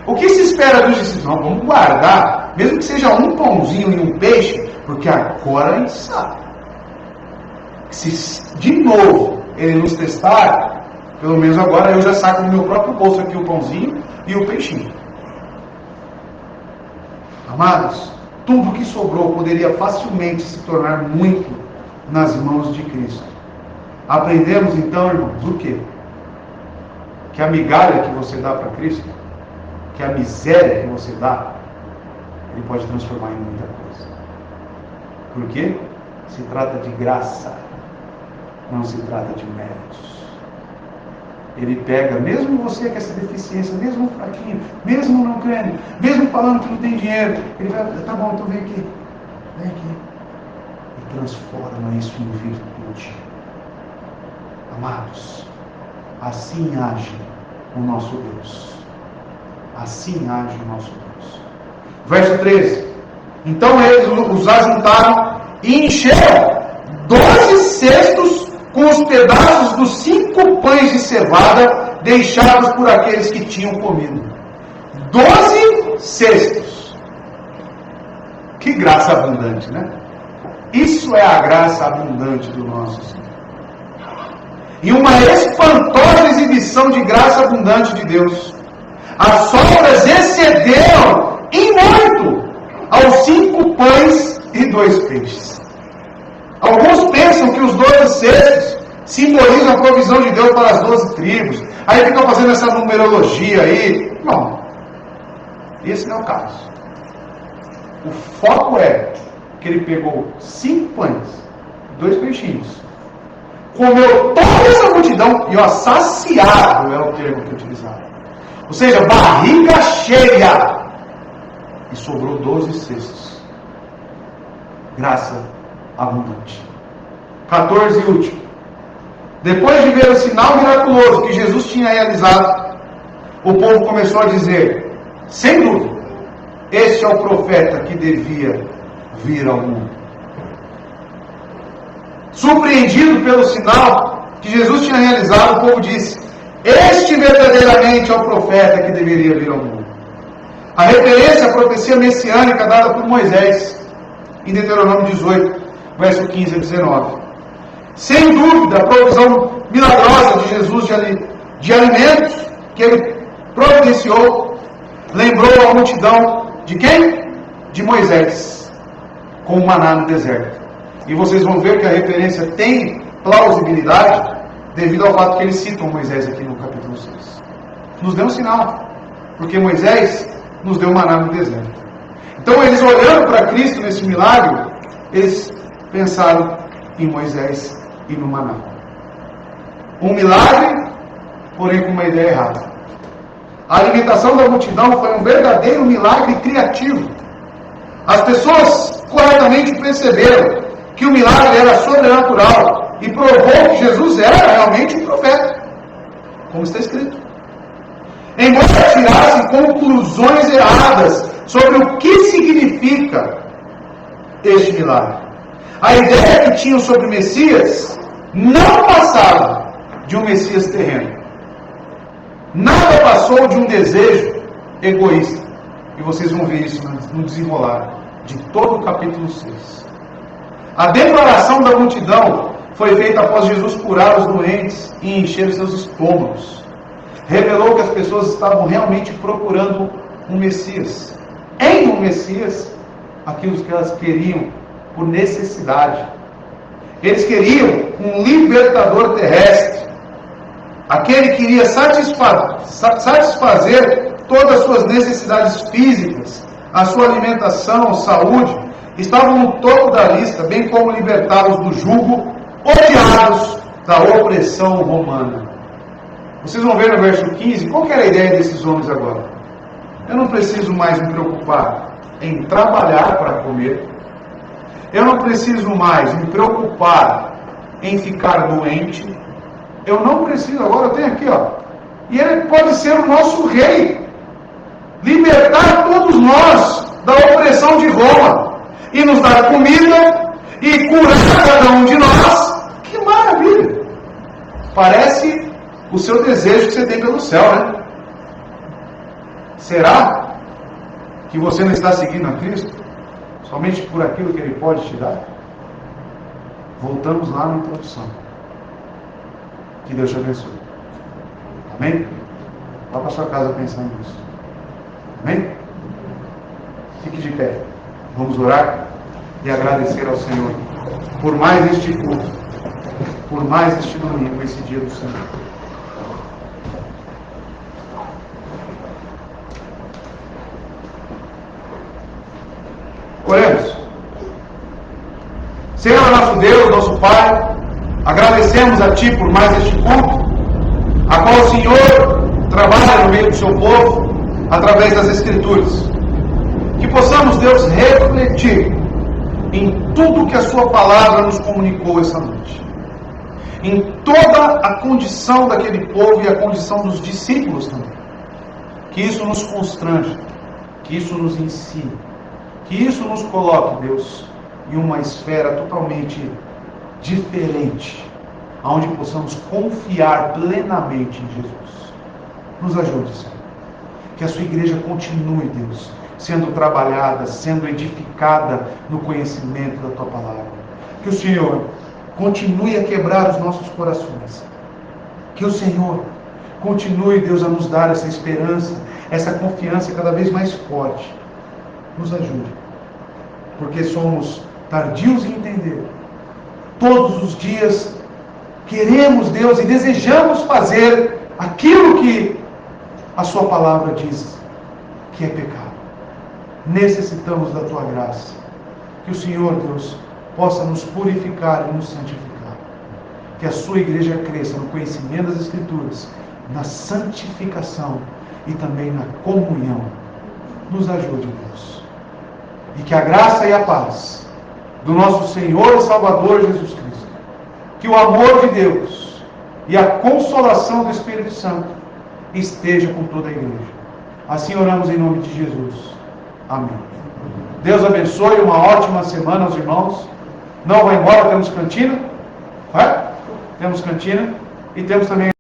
O que se espera dos discípulos? Não, vamos guardar, mesmo que seja um pãozinho e um peixe, porque agora a gente sabe. Se de novo ele nos testar, pelo menos agora eu já saco do meu próprio bolso aqui o pãozinho e o peixinho. Amados, tudo que sobrou poderia facilmente se tornar muito nas mãos de Cristo. Aprendemos então, irmãos, o quê? Que a migalha que você dá para Cristo, que a miséria que você dá, Ele pode transformar em muita coisa. Por quê? Se trata de graça, não se trata de méritos. Ele pega, mesmo você com essa deficiência, mesmo fraquinho, mesmo não crendo, mesmo falando que não tem dinheiro, ele vai, tá bom, então vem aqui, e transforma isso em virtude. Amados, assim age o nosso Deus. Assim age o nosso Deus. Verso 13. Então eles os ajuntaram e encheram 12 cestos com os pedaços dos 5 pães de cevada deixados por aqueles que tinham comido. 12 cestos. Que graça abundante, né? Isso é a graça abundante do nosso Senhor. E uma espantosa exibição de graça abundante de Deus. As sobras excederam em muito aos 5 pães e 2 peixes. Alguns pensam que os 12 cestos simbolizam a provisão de Deus para as 12 tribos. Aí ficam fazendo essa numerologia aí. Não. Esse não é o caso. O foco é que ele pegou 5 pães, 2 peixinhos, comeu toda essa multidão, e saciado é o termo que utilizaram. Ou seja, barriga cheia. E sobrou 12 cestos. Graça abundante. 14 e último. Depois de ver o sinal miraculoso que Jesus tinha realizado, o povo começou a dizer, sem dúvida, este é o profeta que devia vir ao mundo. Surpreendido pelo sinal que Jesus tinha realizado, o povo disse, este verdadeiramente é o profeta que deveria vir ao mundo. A referência à profecia messiânica dada por Moisés, em Deuteronômio 18, verso 15 a 19. Sem dúvida, a provisão milagrosa de Jesus de alimentos que ele providenciou, lembrou a multidão de quem? De Moisés, com o maná no deserto. E vocês vão ver que a referência tem plausibilidade devido ao fato que eles citam Moisés aqui no capítulo 6. Nos deu um sinal, porque Moisés nos deu maná no deserto. Então eles olhando para Cristo nesse milagre, eles pensaram em Moisés e no maná. Um milagre, porém com uma ideia errada. A alimentação da multidão foi um verdadeiro milagre criativo. As pessoas corretamente perceberam que o milagre era sobrenatural e provou que Jesus era realmente um profeta, como está escrito. Embora tirassem conclusões erradas sobre o que significa este milagre, a ideia que tinham sobre o Messias não passava de um Messias terreno. Nada passou de um desejo egoísta. E vocês vão ver isso no desenrolar de todo o capítulo 6. A declaração da multidão foi feita após Jesus curar os doentes e encher os seus estômagos. Revelou que as pessoas estavam realmente procurando um Messias. Em um Messias, aquilo que elas queriam por necessidade. Eles queriam um libertador terrestre. Aquele que iria satisfazer todas as suas necessidades físicas, a sua alimentação, saúde, estavam no topo da lista, bem como libertá-los do jugo, odiados da opressão romana. Vocês vão ver no verso 15, qual que era a ideia desses homens agora? Eu não preciso mais me preocupar em trabalhar para comer. Eu não preciso mais me preocupar em ficar doente. Eu não preciso, agora eu tenho aqui, e ele pode ser o nosso rei, libertar todos nós da opressão de Roma, e nos dar comida, e curar cada um de nós. Que maravilha! Parece o seu desejo que você tem pelo céu, né? Será que você não está seguindo a Cristo somente por aquilo que Ele pode te dar? Voltamos lá na introdução. Que Deus te abençoe. Amém? Vá para sua casa pensando nisso. Amém? Fique de pé. Vamos orar e agradecer ao Senhor por mais este culto, por mais este domingo, esse dia do Senhor. Oremos. Senhor nosso Deus, nosso Pai, agradecemos a Ti por mais este culto, a qual o Senhor trabalha no meio do seu povo, através das Escrituras. Que possamos, Deus, refletir em tudo que a Sua palavra nos comunicou essa noite. Em toda a condição daquele povo e a condição dos discípulos também. Que isso nos constrange, que isso nos ensine, que isso nos coloque, Deus, em uma esfera totalmente diferente, onde possamos confiar plenamente em Jesus. Nos ajude, Senhor. Que a Sua igreja continue, Deus, sendo trabalhada, sendo edificada no conhecimento da Tua palavra. Que o Senhor continue a quebrar os nossos corações. Que o Senhor continue, Deus, a nos dar essa esperança, essa confiança cada vez mais forte. Nos ajude, porque somos tardios em entender. Todos os dias queremos, Deus, e desejamos fazer aquilo que a Sua palavra diz que é pecado. Necessitamos da Tua graça. Que o Senhor, Deus, possa nos purificar e nos santificar. Que a Sua igreja cresça no conhecimento das Escrituras, na santificação e também na comunhão. Nos ajude, Deus. E que a graça e a paz do nosso Senhor e Salvador Jesus Cristo, que o amor de Deus e a consolação do Espírito Santo esteja com toda a igreja. Assim oramos em nome de Jesus. Amém. Deus abençoe, uma ótima semana aos irmãos. Não vá embora, temos cantina. Temos cantina e temos também